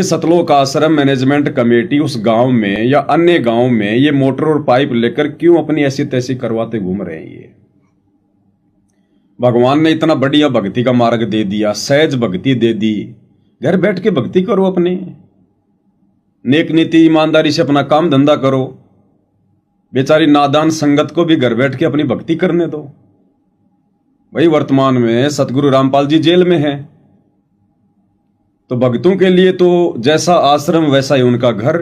सतलोक आश्रम management committee उस गांव में या अन्य गांव में ये मोटर और पाइप लेकर क्यों अपनी ऐसी तैसी करवाते घूम रहे हैं? ये भगवान ने इतना बढ़िया भक्ति का मार्ग दे दिया, सहज भक्ति दे दी। घर बैठ के भक्ति करो, अपने नेक नीति ईमानदारी से अपना काम धंधा करो। बेचारी नादान संगत को भी घर बैठ के अपनी भक्ति करने दो। वही वर्तमान में सतगुरु रामपाल जी जेल में हैं, तो भक्तों के लिए तो जैसा आश्रम वैसा ही उनका घर।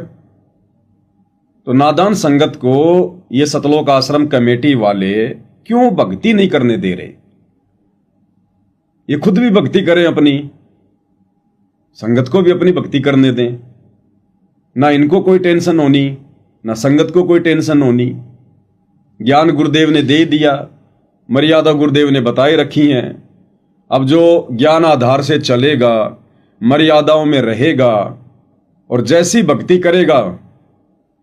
तो नादान संगत को ये सतलोक आश्रम कमेटी वाले क्यों भक्ति नहीं करने दे रहे? ये खुद भी भक्ति करें, अपनी संगत को भी अपनी भक्ति करने दें। ना इनको कोई टेंशन होनी, ना संगत को कोई टेंशन होनी। ज्ञान गुरुदेव ने दे दिया, मर्यादा गुरुदेव ने बताई रखी हैं। अब जो ज्ञान आधार से चलेगा, मर्यादाओं में रहेगा और जैसी भक्ति करेगा,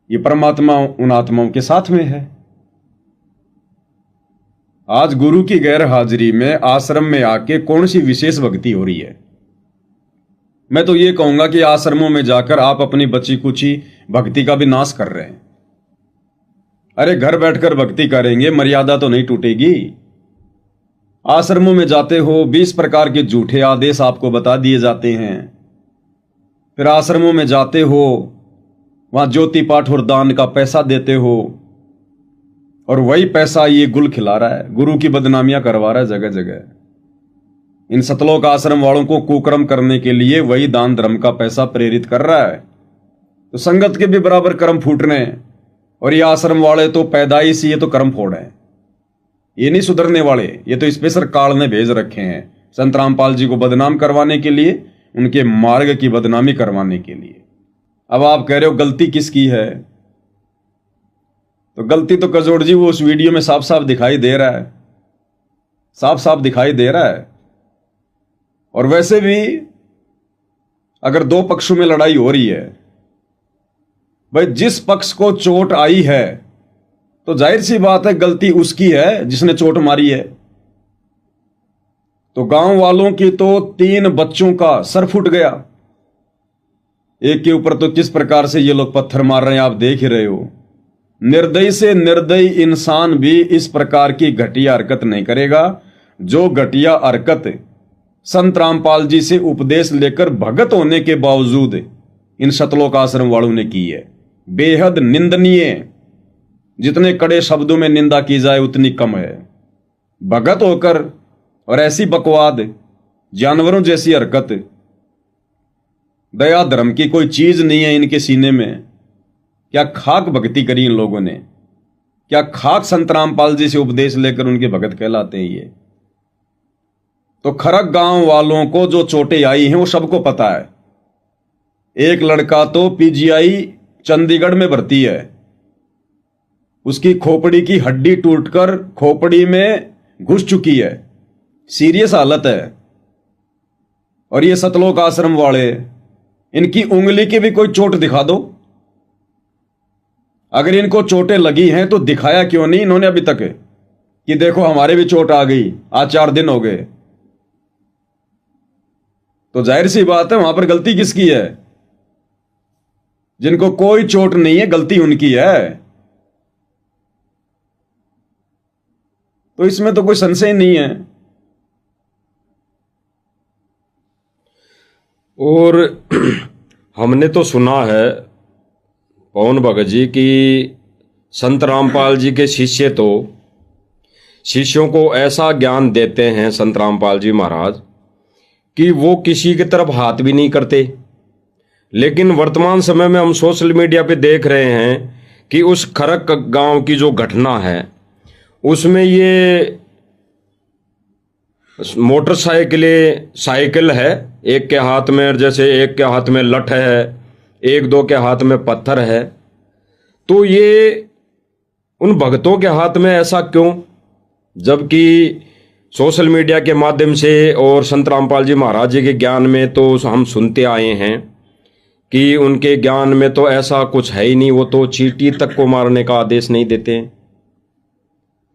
ये परमात्मा उन आत्माओं के साथ में है। आज गुरु की गैर हाजिरी में आश्रम में आके कौन सी विशेष भक्ति हो रही है? मैं तो ये कहूंगा कि आश्रमों में जाकर आप अपनी बची कुची भक्ति का भी नाश कर रहे हैं। अरे घर बैठकर भक्ति करेंगे, मर्यादा तो नहीं टूटेगी। आश्रमों में जाते हो, 20 प्रकार के झूठे आदेश आपको बता दिए जाते हैं। फिर आश्रमों में जाते हो, वहां ज्योति पाठ और दान का पैसा देते हो, और वही पैसा ये गुल खिला रहा है, गुरु की बदनामियां करवा रहा है जगह जगह। इन सतलोक आश्रम वालों को कुकर्म करने के लिए वही दान धर्म का पैसा प्रेरित कर रहा है। तो संगत के भी बराबर कर्म फूटने, और ये आश्रम वाले तो पैदाइश ये तो कर्म फोड़ है, ये नहीं सुधरने वाले। ये तो स्पेशल काल ने भेज रखे हैं संत रामपाल जी को बदनाम करवाने के लिए, उनके मार्ग की बदनामी करवाने के लिए। अब आप कह रहे हो गलती किसकी है? तो गलती तो कजोड़ जी वो उस वीडियो में साफ साफ दिखाई दे रहा है, साफ साफ दिखाई दे रहा है। और वैसे भी अगर दो पक्षों में लड़ाई हो रही है, भाई जिस पक्ष को चोट आई है तो जाहिर सी बात है गलती उसकी है जिसने चोट मारी है। तो गांव वालों की तो 3 बच्चों का सर फूट गया। एक के ऊपर तो किस प्रकार से ये लोग पत्थर मार रहे हैं, आप देख ही रहे हो। निर्दयी से निर्दयी इंसान भी इस प्रकार की घटिया हरकत नहीं करेगा जो घटिया हरकत संत रामपाल जी से उपदेश लेकर भगत होने के बावजूद इन सतलोक आश्रम वालों ने की है। बेहद निंदनीय। जितने कड़े शब्दों में निंदा की जाए उतनी कम है। भगत होकर और ऐसी बकवाद, जानवरों जैसी हरकत, दया धर्म की कोई चीज नहीं है इनके सीने में। क्या खाक भक्ति करी इन लोगों ने? क्या खाक संत रामपाल जी से उपदेश लेकर उनके भगत कहलाते हैं ये? तो खरक गांव वालों को जो चोटें आई हैं वो सबको पता है। एक लड़का तो पीजीआई चंडीगढ़ में भर्ती है, उसकी खोपड़ी की हड्डी टूटकर खोपड़ी में घुस चुकी है, सीरियस हालत है। और ये सतलोक आश्रम वाले, इनकी उंगली की भी कोई चोट दिखा दो। अगर इनको चोटें लगी हैं तो दिखाया क्यों नहीं इन्होंने अभी तक कि देखो हमारे भी चोट आ गई, आज 4 दिन हो गए। तो जाहिर सी बात है वहां पर गलती किसकी है? जिनको कोई चोट नहीं है गलती उनकी है। तो इसमें तो कोई संशय नहीं है। और हमने तो सुना है पवन भगत जी की संत रामपाल जी के शिष्य तो शिष्यों को ऐसा ज्ञान देते हैं संत रामपाल जी महाराज कि वो किसी की तरफ हाथ भी नहीं करते। लेकिन वर्तमान समय में हम सोशल मीडिया पे देख रहे हैं कि उस खरक गांव की जो घटना है उसमें ये साइकिल है, एक के हाथ में, जैसे एक के हाथ में लठ है, एक दो के हाथ में पत्थर है। तो ये उन भक्तों के हाथ में ऐसा क्यों? जबकि सोशल मीडिया के माध्यम से और संत रामपाल जी महाराज जी के ज्ञान में तो हम सुनते आए हैं कि उनके ज्ञान में तो ऐसा कुछ है ही नहीं, वो तो चींटी तक को मारने का आदेश नहीं देते।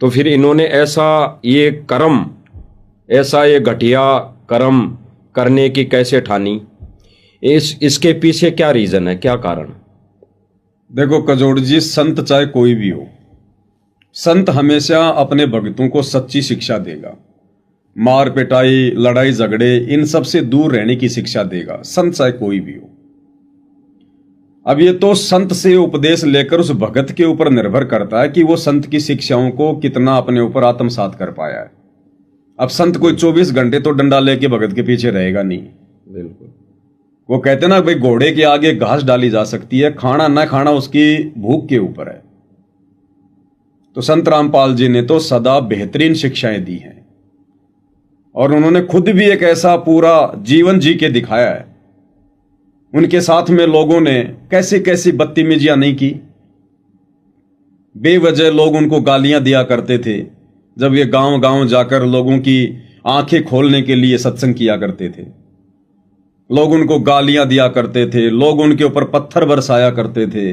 तो फिर इन्होंने ऐसा ये घटिया कर्म करने की कैसे ठानी? इसके पीछे क्या रीजन है, क्या कारण? देखो कजोड़ जी, संत चाहे कोई भी हो, संत हमेशा अपने भक्तों को सच्ची शिक्षा देगा। मार पिटाई, लड़ाई झगड़े, इन सब से दूर रहने की शिक्षा देगा, संत चाहे कोई भी हो। अब ये तो संत से उपदेश लेकर उस भगत के ऊपर निर्भर करता है कि वो संत की शिक्षाओं को कितना अपने ऊपर आत्मसात कर पाया है। अब संत कोई 24 घंटे तो डंडा लेके भगत के पीछे रहेगा नहीं। बिल्कुल। वो कहते ना भाई, घोड़े के आगे घास डाली जा सकती है, खाना ना खाना उसकी भूख के ऊपर है। तो संत रामपाल जी ने तो सदा बेहतरीन शिक्षाएं दी हैं, और उन्होंने खुद भी एक ऐसा पूरा जीवन जी के दिखाया है। उनके साथ में लोगों ने कैसी कैसी बदतमीजियां नहीं की। बेवजह लोग उनको गालियां दिया करते थे जब ये गांव गांव जाकर लोगों की आंखें खोलने के लिए सत्संग किया करते थे। लोग उनको गालियां दिया करते थे, लोग उनके ऊपर पत्थर बरसाया करते थे।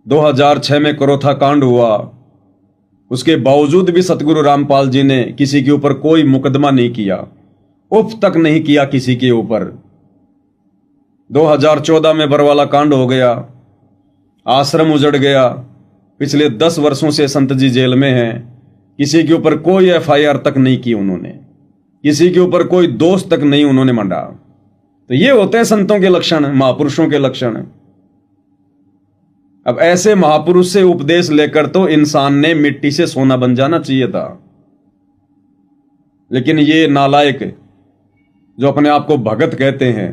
2006 में करोथा कांड हुआ, उसके बावजूद भी सतगुरु रामपाल जी ने किसी के ऊपर कोई मुकदमा नहीं किया, उफ तक नहीं किया किसी के ऊपर। 2014 में बरवाला कांड हो गया, आश्रम उजड़ गया। पिछले 10 वर्षों से संत जी जेल में हैं, किसी के ऊपर कोई FIR तक नहीं की उन्होंने, किसी के ऊपर कोई दोष तक नहीं उन्होंने मंडा। तो ये होते हैं संतों के लक्षण, महापुरुषों के लक्षण। अब ऐसे महापुरुष से उपदेश लेकर तो इंसान ने मिट्टी से सोना बन जाना चाहिए था, लेकिन ये नालायक जो अपने आप को भगत कहते हैं,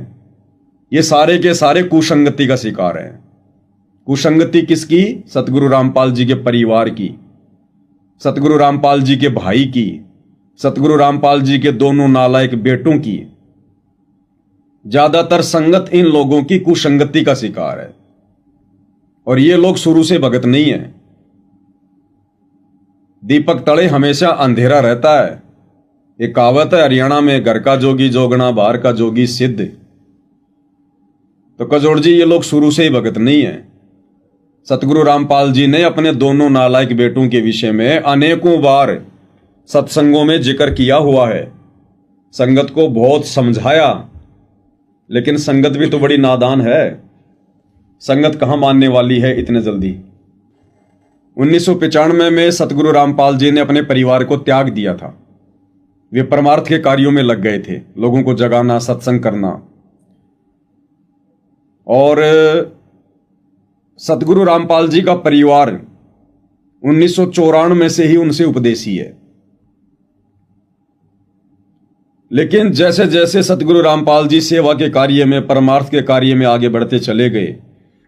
ये सारे के सारे कुसंगति का शिकार हैं। कुसंगति किसकी? सतगुरु रामपाल जी के परिवार की, सतगुरु रामपाल जी के भाई की, सतगुरु रामपाल जी के दोनों नालायक बेटों की। ज्यादातर संगत इन लोगों की कुसंगति का शिकार है, और ये लोग शुरू से भगत नहीं है। दीपक तले हमेशा अंधेरा रहता है। एक कहावत है हरियाणा में, घर का जोगी जोगना, बाहर का जोगी सिद्ध। तो कजोड़ जी, ये लोग शुरू से ही भगत नहीं है। सतगुरु रामपाल जी ने अपने दोनों नालायक बेटों के विषय में अनेकों बार सत्संगों में जिक्र किया हुआ है, संगत को बहुत समझाया, लेकिन संगत भी तो बड़ी नादान है। संगत कहां मानने वाली है इतने जल्दी। 1995 में सतगुरु रामपाल जी ने अपने परिवार को त्याग दिया था। वे परमार्थ के कार्यों में लग गए थे, लोगों को जगाना, सत्संग करना। और सतगुरु रामपाल जी का परिवार 1994 से ही उनसे उपदेशी है। लेकिन जैसे जैसे सतगुरु रामपाल जी सेवा के कार्य में, परमार्थ के कार्य में आगे बढ़ते चले गए,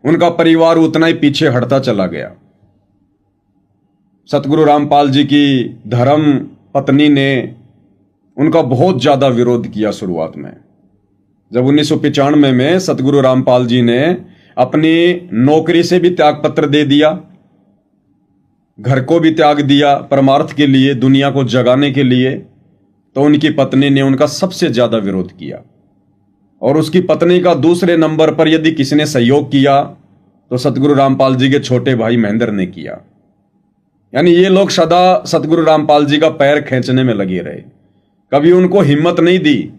उनका परिवार उतना ही पीछे हटता चला गया। सतगुरु रामपाल जी की धर्म पत्नी ने उनका बहुत ज्यादा विरोध किया शुरुआत में। जब 1995 में सतगुरु रामपाल जी ने अपनी नौकरी से भी त्याग पत्र दे दिया, घर को भी त्याग दिया परमार्थ के लिए, दुनिया को जगाने के लिए, तो उनकी पत्नी ने उनका सबसे ज्यादा विरोध किया। और उसकी पत्नी का दूसरे नंबर पर यदि किसी ने सहयोग किया तो सतगुरु रामपाल जी के छोटे भाई महेंद्र ने किया। यानी ये लोग सदा सतगुरु रामपाल जी का पैर खींचने में लगे रहे, कभी उनको हिम्मत नहीं दी,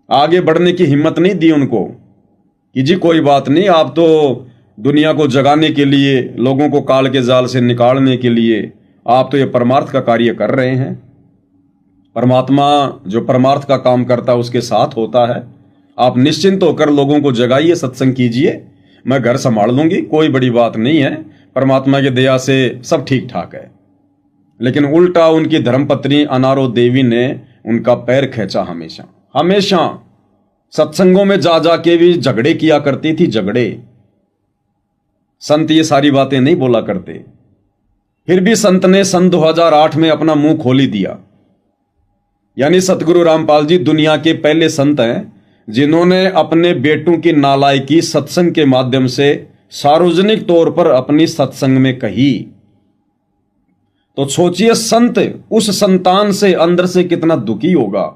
आगे बढ़ने की हिम्मत नहीं दी उनको कि जी कोई बात नहीं, आप तो दुनिया को जगाने के लिए, लोगों को काल के जाल से निकालने के लिए आप तो ये परमार्थ का कार्य कर रहे हैं। परमात्मा जो परमार्थ का काम करता है उसके साथ होता है। आप निश्चिंत होकर लोगों को जगाइए, सत्संग कीजिए, मैं घर संभाल लूंगी, कोई बड़ी बात नहीं है, परमात्मा की दया से सब ठीक ठाक है। लेकिन उल्टा उनकी धर्मपत्नी अनारो देवी ने उनका पैर खींचा। हमेशा हमेशा सत्संगों में जा जाके भी झगड़े किया करती थी, झगड़े। संत ये सारी बातें नहीं बोला करते, फिर भी संत ने सन 2008 में अपना मुंह खोल ही दिया। यानी सतगुरु रामपाल जी दुनिया के पहले संत हैं जिन्होंने अपने बेटों की नालायकी सत्संग के माध्यम से सार्वजनिक तौर पर अपनी सत्संग में कही। तो सोचिए संत उस संतान से अंदर से कितना दुखी होगा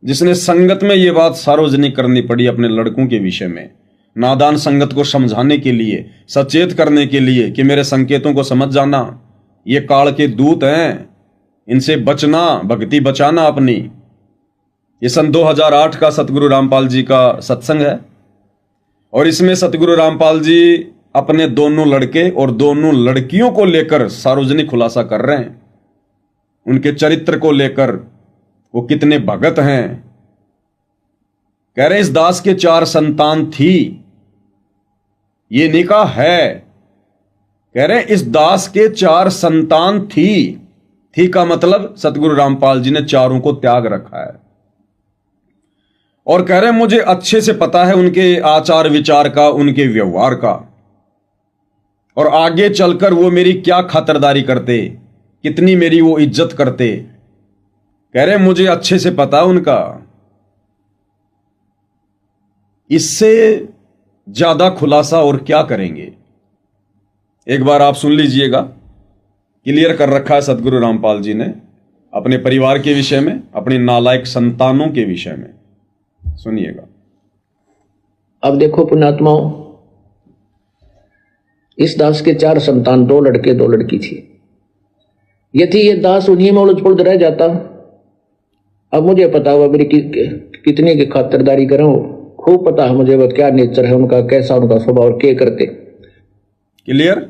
जिसने संगत में ये बात सार्वजनिक करनी पड़ी अपने लड़कों के विषय में, नादान संगत को समझाने के लिए, सचेत करने के लिए कि मेरे संकेतों को समझ जाना, ये काल के दूत हैं, इनसे बचना, भक्ति बचाना अपनी। ये सन 2008 का सतगुरु रामपाल जी का सत्संग है और इसमें सतगुरु रामपाल जी अपने दोनों लड़के और दोनों लड़कियों को लेकर सार्वजनिक खुलासा कर रहे हैं, उनके चरित्र को लेकर, वो कितने भगत हैं। कह रहे इस दास के 4 संतान थी, ये नहीं कहा है, कह रहे इस दास के 4 संतान थी का मतलब सतगुरु रामपाल जी ने चारों को त्याग रखा है। और कह रहे मुझे अच्छे से पता है उनके आचार विचार का, उनके व्यवहार का, और आगे चलकर वो मेरी क्या खातिरदारी करते, कितनी मेरी वो इज्जत करते। कह रहे मुझे अच्छे से पता उनका। इससे ज्यादा खुलासा और क्या करेंगे। एक बार आप सुन लीजिएगा, क्लियर कर रखा है सतगुरु रामपाल जी ने अपने परिवार के विषय में, अपने नालायक संतानों के विषय में। सुनिएगा। अब देखो पुण्यात्माओं, इस दास के 4 संतान, 2 लड़के 2 लड़की थी। यदि ये दास उन्हीं में उलझ पुलझ रह जाता, अब मुझे पता हुआ मेरी कितनी की खातिरदारी करूं, खूब पता है मुझे वो क्या नेचर है उनका, कैसा उनका स्वभाव, क्या करते। क्लियर।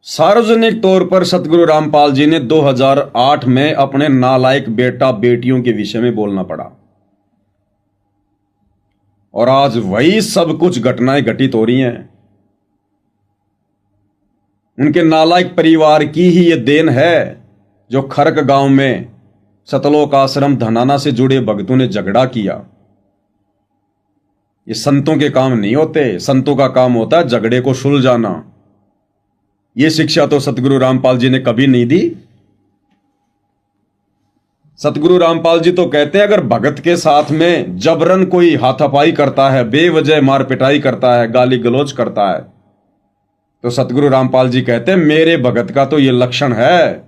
सार्वजनिक तौर पर सतगुरु रामपाल जी ने 2008 में अपने नालायक बेटा बेटियों के विषय में बोलना पड़ा, और आज वही सब कुछ घटनाएं घटित हो रही हैं। उनके नालायक परिवार की ही ये देन है जो खरक गांव में सतलोक आश्रम धनाना से जुड़े भक्तों ने झगड़ा किया। ये संतों के काम नहीं होते, संतों का काम होता है झगड़े को सुलझाना। ये शिक्षा तो सतगुरु रामपाल जी ने कभी नहीं दी। सतगुरु रामपाल जी तो कहते हैं अगर भगत के साथ में जबरन कोई हाथापाई करता है, बेवजह मार पिटाई करता है, गाली गलौज करता है, तो सतगुरु रामपाल जी कहते हैं मेरे भगत का तो ये लक्षण है,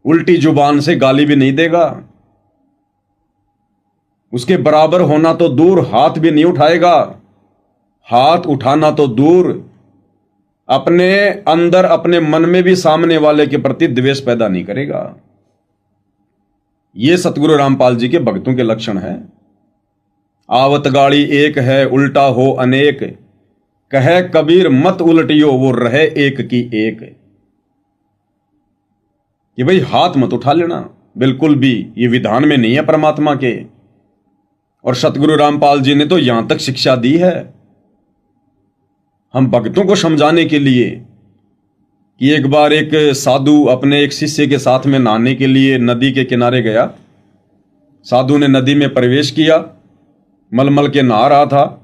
उल्टी जुबान से गाली भी नहीं देगा, उसके बराबर होना तो दूर हाथ भी नहीं उठाएगा, हाथ उठाना तो दूर अपने अंदर अपने मन में भी सामने वाले के प्रति द्वेष पैदा नहीं करेगा। ये सतगुरु रामपाल जी के भक्तों के लक्षण है। आवत गाड़ी एक है उल्टा हो अनेक, कहे कबीर मत उल्टियो वो रहे एक की एक। ये भाई हाथ मत उठा लेना, बिल्कुल भी ये विधान में नहीं है परमात्मा के। और सतगुरु रामपाल जी ने तो यहां तक शिक्षा दी है हम भक्तों को समझाने के लिए कि एक बार एक साधु अपने एक शिष्य के साथ में नहाने के लिए नदी के किनारे गया। साधु ने नदी में प्रवेश किया, मलमल के नहा रहा था।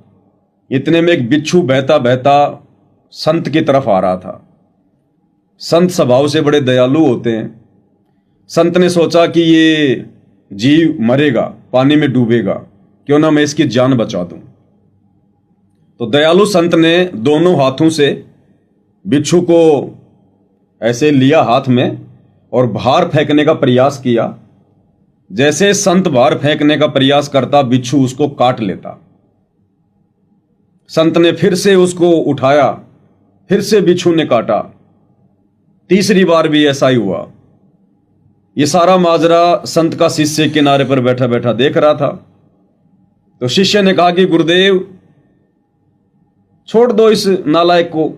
इतने में एक बिच्छू बहता बहता संत की तरफ आ रहा था। संत स्वभाव से बड़े दयालु होते हैं। संत ने सोचा कि ये जीव मरेगा, पानी में डूबेगा, क्यों ना मैं इसकी जान बचा दूं। तो दयालु संत ने दोनों हाथों से बिच्छू को ऐसे लिया हाथ में और बाहर फेंकने का प्रयास किया। जैसे संत बाहर फेंकने का प्रयास करता, बिच्छू उसको काट लेता। संत ने फिर से उसको उठाया, फिर से बिच्छू ने काटा। तीसरी बार भी ऐसा ही हुआ। ये सारा माजरा संत का शिष्य किनारे पर बैठा बैठा देख रहा था। तो शिष्य ने कहा कि गुरुदेव छोड़ दो इस नालायक को,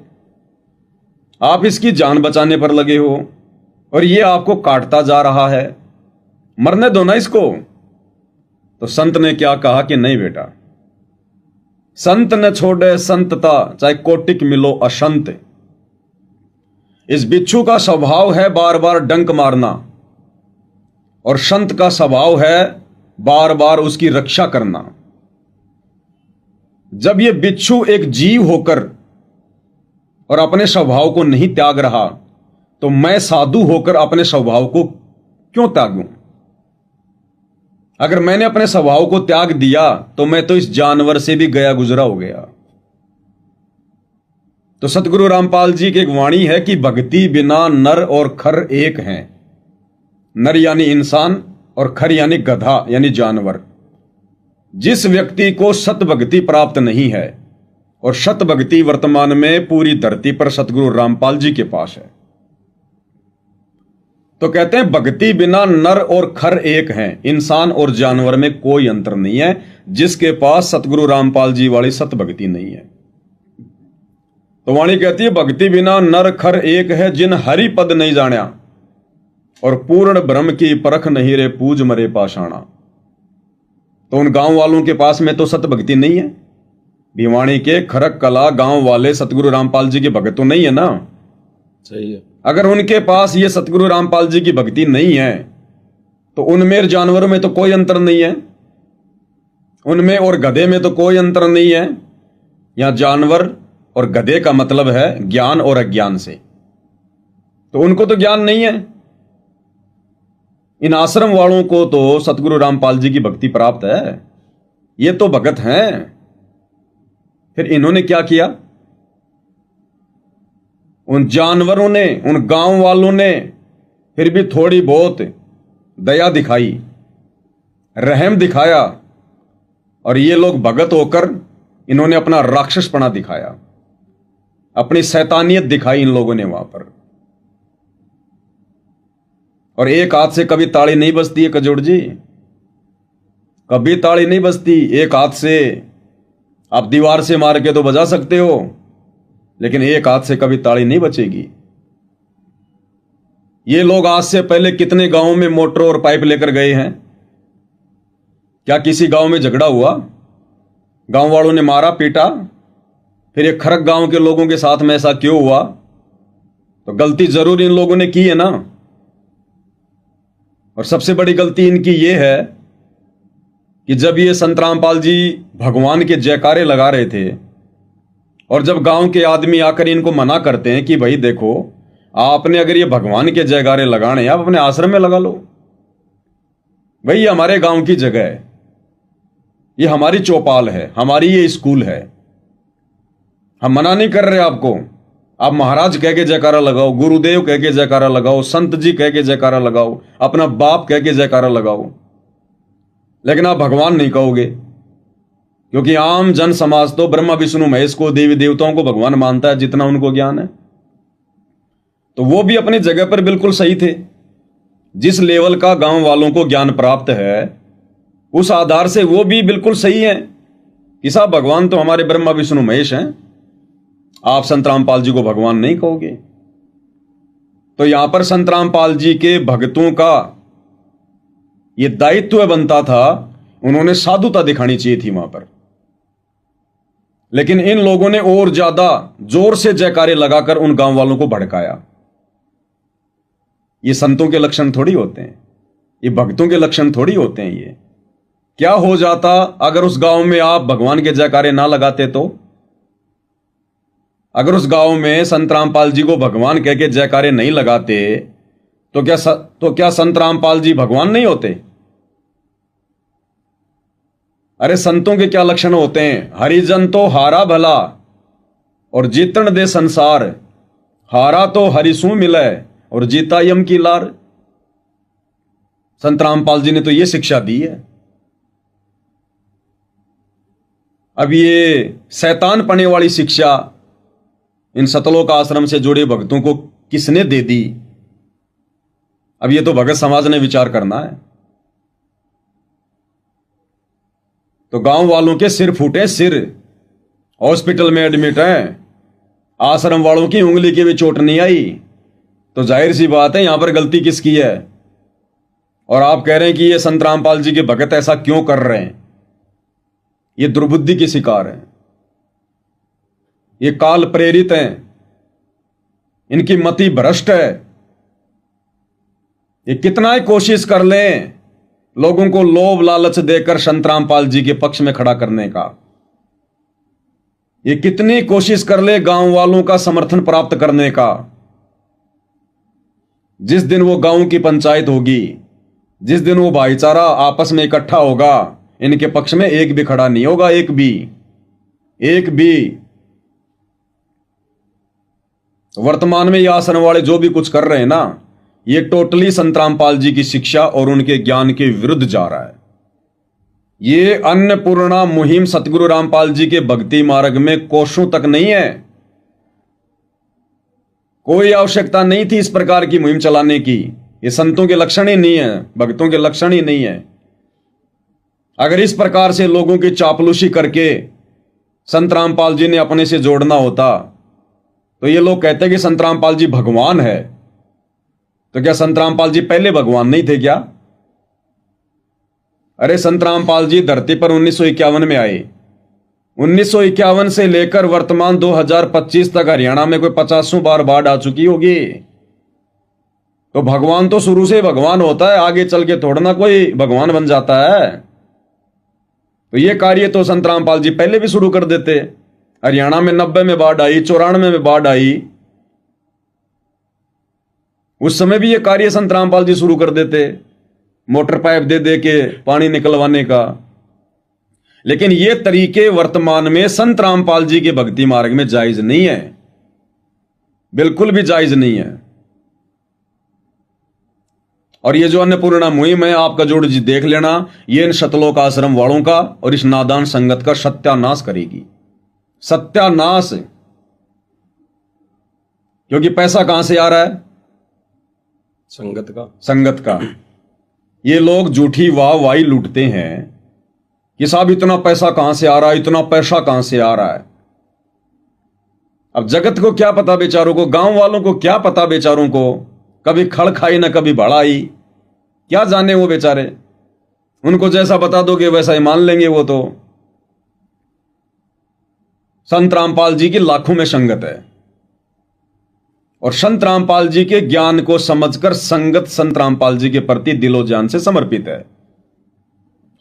आप इसकी जान बचाने पर लगे हो और ये आपको काटता जा रहा है, मरने दो ना इसको। तो संत ने क्या कहा कि नहीं बेटा, संत न छोड़े संतता चाहे कोटिक मिलो अशंत। इस बिच्छू का स्वभाव है बार बार डंक मारना और संत का स्वभाव है बार बार उसकी रक्षा करना। जब ये बिच्छू एक जीव होकर और अपने स्वभाव को नहीं त्याग रहा, तो मैं साधु होकर अपने स्वभाव को क्यों त्यागूं? अगर मैंने अपने स्वभाव को त्याग दिया तो मैं तो इस जानवर से भी गया गुजरा हो गया। तो सतगुरु रामपाल जी की एक वाणी है कि भक्ति बिना नर और खर एक हैं। नर यानी इंसान और खर यानी गधा यानी जानवर। जिस व्यक्ति को सत भक्ति प्राप्त नहीं है, और सत भक्ति वर्तमान में पूरी धरती पर सतगुरु रामपाल जी के पास है, तो कहते हैं भक्ति बिना नर और खर एक हैं, इंसान और जानवर में कोई अंतर नहीं है। जिसके पास सतगुरु रामपाल जी वाली सत भक्ति नहीं है। तो वाणी कहती है भक्ति बिना नर खर एक है, जिन हरि पद नहीं जाण्या और पूर्ण ब्रह्म की परख नहीं रे पूज मरे पाषाणा। तो उन गांव वालों के पास में तो सत भक्ति नहीं है। भिवानी के खरक कला गांव वाले सतगुरु रामपाल जी के भक्त तो नहीं है ना। सही है। अगर उनके पास ये सतगुरु रामपाल जी की भक्ति नहीं है तो उनमें और जानवरों में तो कोई अंतर नहीं है, उनमें और गधे में तो कोई अंतर नहीं है। यहां जानवर और गधे का मतलब है ज्ञान और अज्ञान से, तो उनको तो ज्ञान नहीं है। इन आश्रम वालों को तो सतगुरु रामपाल जी की भक्ति प्राप्त है, ये तो भगत हैं। फिर इन्होंने क्या किया? उन जानवरों ने, उन गांव वालों ने फिर भी थोड़ी बहुत दया दिखाई, रहम दिखाया, और ये लोग भगत होकर इन्होंने अपना राक्षसपना दिखाया, अपनी शैतानियत दिखाई इन लोगों ने वहां पर। और एक हाथ से कभी ताली नहीं बजती है कजोड़ जी, कभी ताली नहीं बजती। एक हाथ से आप दीवार से मार के तो बजा सकते हो, लेकिन एक हाथ से कभी ताली नहीं बचेगी। ये लोग आज से पहले कितने गांवों में मोटर और पाइप लेकर गए हैं? क्या किसी गांव में झगड़ा हुआ? गांव वालों ने मारा पीटा? फिर एक खरक गांव के लोगों के साथ में ऐसा क्यों हुआ? तो गलती जरूर इन लोगों ने की है ना। और सबसे बड़ी गलती इनकी ये है कि जब ये संत रामपाल जी भगवान के जयकारे लगा रहे थे, और जब गांव के आदमी आकर इनको मना करते हैं कि भाई देखो, आपने अगर ये भगवान के जयकारे लगाने आप अपने आश्रम में लगा लो, भाई ये हमारे गांव की जगह है, ये हमारी चौपाल है, हमारी ये स्कूल है, हम मना नहीं कर रहे आपको। आप महाराज कह के जयकारा लगाओ, गुरुदेव कह के जयकारा लगाओ, संत जी कह के जयकारा लगाओ, अपना बाप कह के जयकारा लगाओ, लेकिन आप भगवान नहीं कहोगे। क्योंकि आम जन समाज तो ब्रह्मा विष्णु महेश को, देवी देवताओं को भगवान मानता है जितना उनको ज्ञान है। तो वो भी अपनी जगह पर बिल्कुल सही थे। जिस लेवल का गांव वालों को ज्ञान प्राप्त है उस आधार से वो भी बिल्कुल सही है कि साहब भगवान तो हमारे ब्रह्मा विष्णु महेश हैं, आप संत रामपाल जी को भगवान नहीं कहोगे। तो यहां पर संत रामपाल जी के भक्तों का ये दायित्व बनता था, उन्होंने साधुता दिखानी चाहिए थी वहां पर। लेकिन इन लोगों ने और ज्यादा जोर से जयकारे लगाकर उन गांव वालों को भड़काया। ये संतों के लक्षण थोड़ी होते हैं, ये भक्तों के लक्षण थोड़ी होते हैं। ये क्या हो जाता अगर उस गांव में आप भगवान के जयकारे ना लगाते? तो अगर उस गांव में संत रामपाल जी को भगवान कह के जयकारे नहीं लगाते तो क्या संत रामपाल जी भगवान नहीं होते? अरे संतों के क्या लक्षण होते हैं? हरिजन तो हारा भला और जीतन दे संसार, हारा तो हरिसू मिले और जीता यम की लार। संत रामपाल जी ने तो यह शिक्षा दी है। अब ये शैतान पने वाली शिक्षा इन सतलोक आश्रम से जुड़े भक्तों को किसने दे दी? अब ये तो भगत समाज ने विचार करना है। तो गांव वालों के सिर फूटे, सिर हॉस्पिटल में एडमिट हैं, आश्रम वालों की उंगली की भी चोट नहीं आई, तो जाहिर सी बात है यहां पर गलती किसकी है? और आप कह रहे हैं कि ये संत रामपाल जी के भगत ऐसा क्यों कर रहे हैं? ये दुर्बुद्धि की शिकार है, ये काल प्रेरित हैं, इनकी मति भ्रष्ट है। ये कितना ही कोशिश कर लें लोगों को लोभ लालच देकर संत रामपाल जी के पक्ष में खड़ा करने का, ये कितनी कोशिश कर ले गांव वालों का समर्थन प्राप्त करने का, जिस दिन वो गांव की पंचायत होगी, जिस दिन वो भाईचारा आपस में इकट्ठा होगा, इनके पक्ष में एक भी खड़ा नहीं होगा, एक भी। वर्तमान में ये आश्रम वाले जो भी कुछ कर रहे हैं ना, ये टोटली संत रामपाल जी की शिक्षा और उनके ज्ञान के विरुद्ध जा रहा है। ये अन्नपूर्णा मुहिम सतगुरु रामपाल जी के भक्ति मार्ग में कोसों तक नहीं है। कोई आवश्यकता नहीं थी इस प्रकार की मुहिम चलाने की, ये संतों के लक्षण ही नहीं है, भक्तों के लक्षण ही नहीं है। अगर इस प्रकार से लोगों की चापलूसी करके संत रामपाल जी ने अपने से जोड़ना होता तो ये लोग कहते कि संत रामपाल जी भगवान है, तो क्या संत रामपाल जी पहले भगवान नहीं थे क्या? अरे संत रामपाल जी धरती पर 1951 में आए। 1951 से लेकर वर्तमान 2025 तक हरियाणा में कोई 50 बार बाढ़ आ चुकी होगी। तो भगवान तो शुरू से भगवान होता है, आगे चल के थोड़ा ना कोई भगवान बन जाता है। तो ये कार्य तो संत रामपाल जी पहले भी शुरू कर देते। हरियाणा में 90 में बाढ़ आई, 94 में बाढ़ आई, उस समय भी ये कार्य संत रामपाल जी शुरू कर देते, मोटर पाइप दे दे के पानी निकलवाने का। लेकिन ये तरीके वर्तमान में संत रामपाल जी के भक्ति मार्ग में जायज नहीं है, बिल्कुल भी जायज नहीं है। और ये जो अन्नपूर्णा मुहिम है, आपका जोड़ जी देख लेना, ये इन शतलोक आश्रम वालों का और इस नादान संगत का सत्यानाश करेगी, सत्यानाश। क्योंकि पैसा कहां से आ रहा है? संगत का। ये लोग झूठी वाहवाही लूटते हैं कि साहब इतना पैसा कहां से आ रहा है, इतना पैसा कहां से आ रहा है। अब जगत को क्या पता बेचारों को, गांव वालों को क्या पता बेचारों को, कभी खड़ खाई ना कभी बढ़ाई, क्या जाने वो बेचारे। उनको जैसा बता दोगे वैसा ही मान लेंगे वो तो। संत रामपाल जी की लाखों में संगत है और संत रामपाल जी के ज्ञान को समझकर संगत संत रामपाल जी के प्रति दिलो जान से समर्पित है।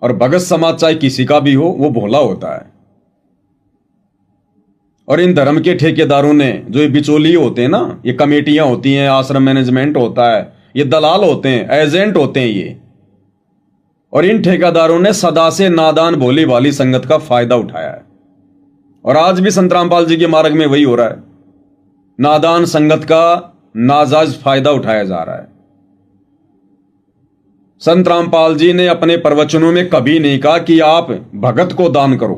और भगत समाज चाहे किसी का भी हो, वो भोला होता है। और इन धर्म के ठेकेदारों ने, जो ये बिचौलिए होते हैं ना, ये कमेटियां होती हैं, आश्रम मैनेजमेंट होता है, ये दलाल होते हैं, एजेंट होते हैं ये। और इन ठेकेदारों ने सदा से नादान भोली भाली संगत का फायदा उठाया है। और आज भी संत रामपाल जी के मार्ग में वही हो रहा है, नादान संगत का नाजायज फायदा उठाया जा रहा है। संत रामपाल जी ने अपने प्रवचनों में कभी नहीं कहा कि आप भगत को दान करो,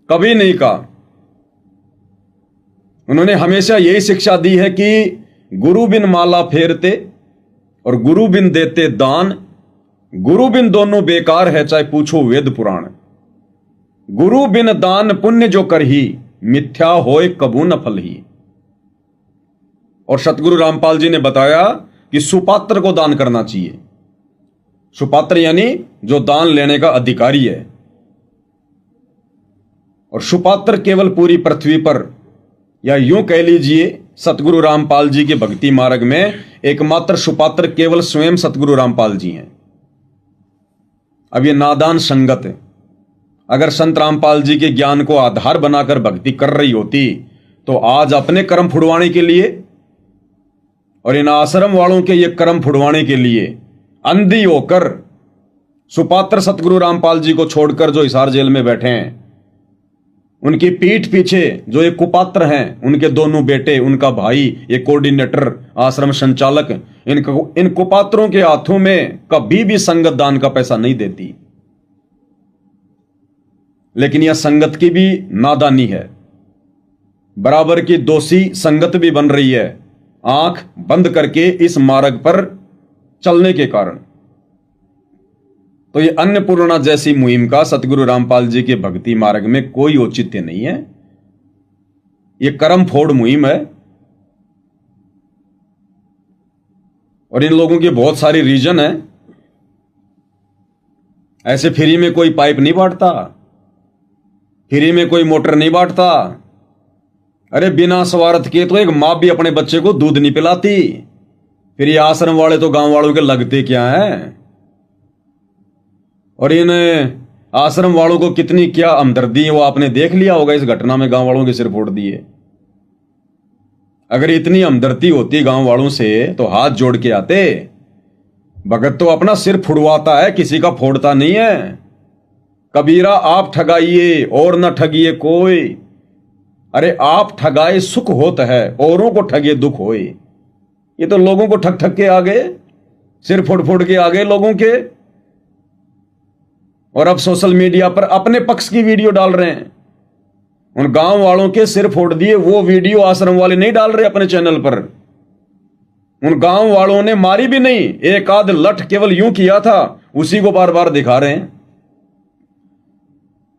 कभी नहीं कहा। उन्होंने हमेशा यही शिक्षा दी है कि गुरु बिन माला फेरते और गुरु बिन देते दान, गुरु बिन दोनों बेकार है, चाहे पूछो वेद पुराण। गुरु बिन दान पुण्य जो करही, मिथ्या होए कबू न फल ही। और सतगुरु रामपाल जी ने बताया कि सुपात्र को दान करना चाहिए। सुपात्र यानी जो दान लेने का अधिकारी है। और सुपात्र केवल पूरी पृथ्वी पर, या यूं कह लीजिए सतगुरु रामपाल जी के भक्ति मार्ग में एकमात्र सुपात्र केवल स्वयं सतगुरु रामपाल जी हैं। अब ये नादान संगत अगर संत रामपाल जी के ज्ञान को आधार बनाकर भक्ति कर रही होती तो आज अपने कर्म फुड़वाने के लिए और इन आश्रम वालों के ये कर्म फुड़वाने के लिए अंधी होकर सुपात्र सतगुरु रामपाल जी को छोड़कर जो हिसार जेल में बैठे हैं, उनकी पीठ पीछे जो एक कुपात्र हैं, उनके दोनों बेटे, उनका भाई, एक कोऑर्डिनेटर, आश्रम संचालक, इन कुपात्रों के हाथों में कभी भी संगत दान का पैसा नहीं देती। लेकिन यह संगत की भी नादानी है, बराबर की दोषी संगत भी बन रही है, आंख बंद करके इस मार्ग पर चलने के कारण। तो ये अन्नपूर्णा जैसी मुहिम का सतगुरु रामपाल जी के भक्ति मार्ग में कोई औचित्य नहीं है। ये कर्म फोड़ मुहिम है। और इन लोगों की बहुत सारी रीजन है। ऐसे फ्री में कोई पाइप नहीं बांटता, फ्री में कोई मोटर नहीं बांटता। अरे बिना स्वार्थ के तो एक माँ भी अपने बच्चे को दूध नहीं पिलाती, फिर ये आश्रम वाले तो गांव वालों के लगते क्या हैं। और इन आश्रम वालों को कितनी क्या हमदर्दी है वो आपने देख लिया होगा इस घटना में, गांव वालों के सिर फोड़ दिए। अगर इतनी हमदर्दी होती गांव वालों से तो हाथ जोड़ के आते। भगत तो अपना सिर फुड़वाता है, किसी का फोड़ता नहीं है। कबीरा आप ठगाइए और न ठगिए कोई। अरे आप ठगाए सुख होता है, औरों को ठगे दुख होए। ये तो लोगों को ठग ठग के आ गए, सिर फोड़ फोड़ के आ गए लोगों के। और अब सोशल मीडिया पर अपने पक्ष की वीडियो डाल रहे हैं। उन गांव वालों के सिर फोड़ दिए वो वीडियो आश्रम वाले नहीं डाल रहे अपने चैनल पर। उन गांव वालों ने मारी भी नहीं, एक आध लठ केवल यूं किया था, उसी को बार बार दिखा रहे हैं।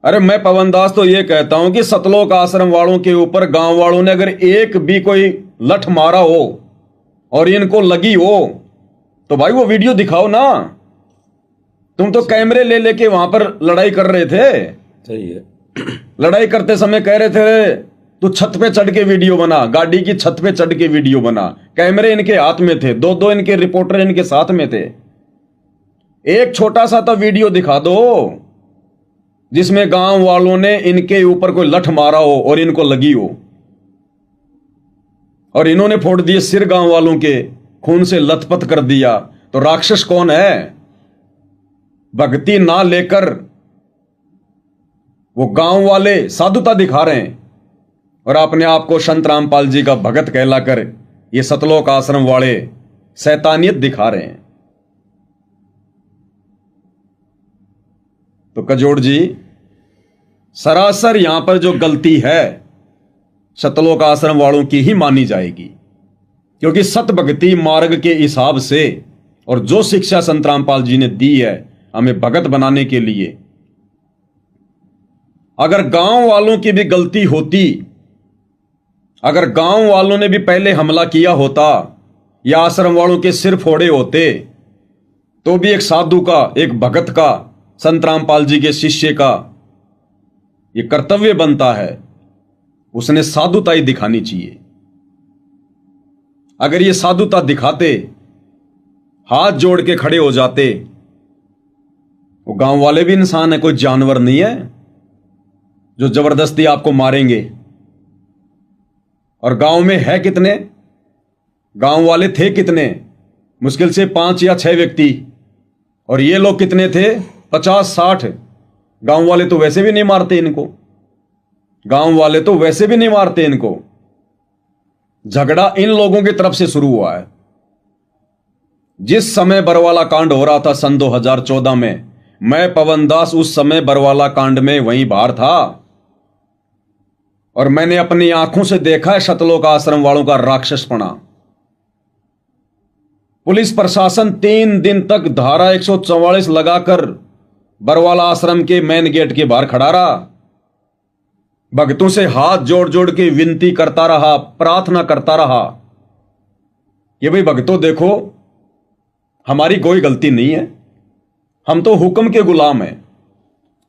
अरे मैं पवन दास तो ये कहता हूं कि सतलोक आश्रम वालों के ऊपर गांव वालों ने अगर एक भी कोई लठ मारा हो और इनको लगी हो तो भाई वो वीडियो दिखाओ ना। तुम तो कैमरे ले लेके वहां पर लड़ाई कर रहे थे। सही है। लड़ाई करते समय कह रहे थे तू छत पे चढ़ के वीडियो बना, गाड़ी की छत पे चढ़ के वीडियो बना। कैमरे इनके हाथ में थे, दो दो इनके रिपोर्टर इनके साथ में थे। एक छोटा सा तो वीडियो दिखा दो जिसमें गांव वालों ने इनके ऊपर कोई लठ मारा हो और इनको लगी हो, और इन्होंने फोड़ दिए सिर, गांव वालों के खून से लथपथ कर दिया। तो राक्षस कौन है? भक्ति ना लेकर वो गांव वाले साधुता दिखा रहे हैं और अपने आप को संत रामपाल जी का भगत कहलाकर ये सतलोक आश्रम वाले शैतानियत दिखा रहे हैं। तो कजोड़ जी, सरासर यहां पर जो गलती है सतलोक आश्रम वालों की ही मानी जाएगी, क्योंकि सत भक्ति मार्ग के हिसाब से और जो शिक्षा संत रामपाल जी ने दी है हमें भगत बनाने के लिए, अगर गांव वालों की भी गलती होती, अगर गांव वालों ने भी पहले हमला किया होता या आश्रम वालों के सिर फोड़े होते, तो भी एक साधु का, एक भगत का, संत रामपाल जी के शिष्य का यह कर्तव्य बनता है, उसने साधुता ही दिखानी चाहिए। अगर ये साधुता दिखाते, हाथ जोड़ के खड़े हो जाते, वो गांव वाले भी इंसान है, कोई जानवर नहीं है जो जबरदस्ती आपको मारेंगे। और गांव में है कितने, गांव वाले थे कितने? मुश्किल से 5 या 6 व्यक्ति, और ये लोग कितने थे? 50-60। गांव वाले तो वैसे भी नहीं मारते इनको, गांव वाले तो वैसे भी नहीं मारते इनको। झगड़ा इन लोगों की तरफ से शुरू हुआ है। जिस समय बरवाला कांड हो रहा था सन 2014 में, मैं पवन दास उस समय बरवाला कांड में वहीं बाहर था और मैंने अपनी आंखों से देखा है सतलोक आश्रम वालों का राक्षसपना। पुलिस प्रशासन 3 दिन तक धारा 144 लगाकर बरवाला आश्रम के मेन गेट के बाहर खड़ा रहा, भक्तों से हाथ जोड़ जोड़ के विनती करता रहा, प्रार्थना करता रहा कि भाई भक्तों देखो, हमारी कोई गलती नहीं है, हम तो हुक्म के गुलाम हैं,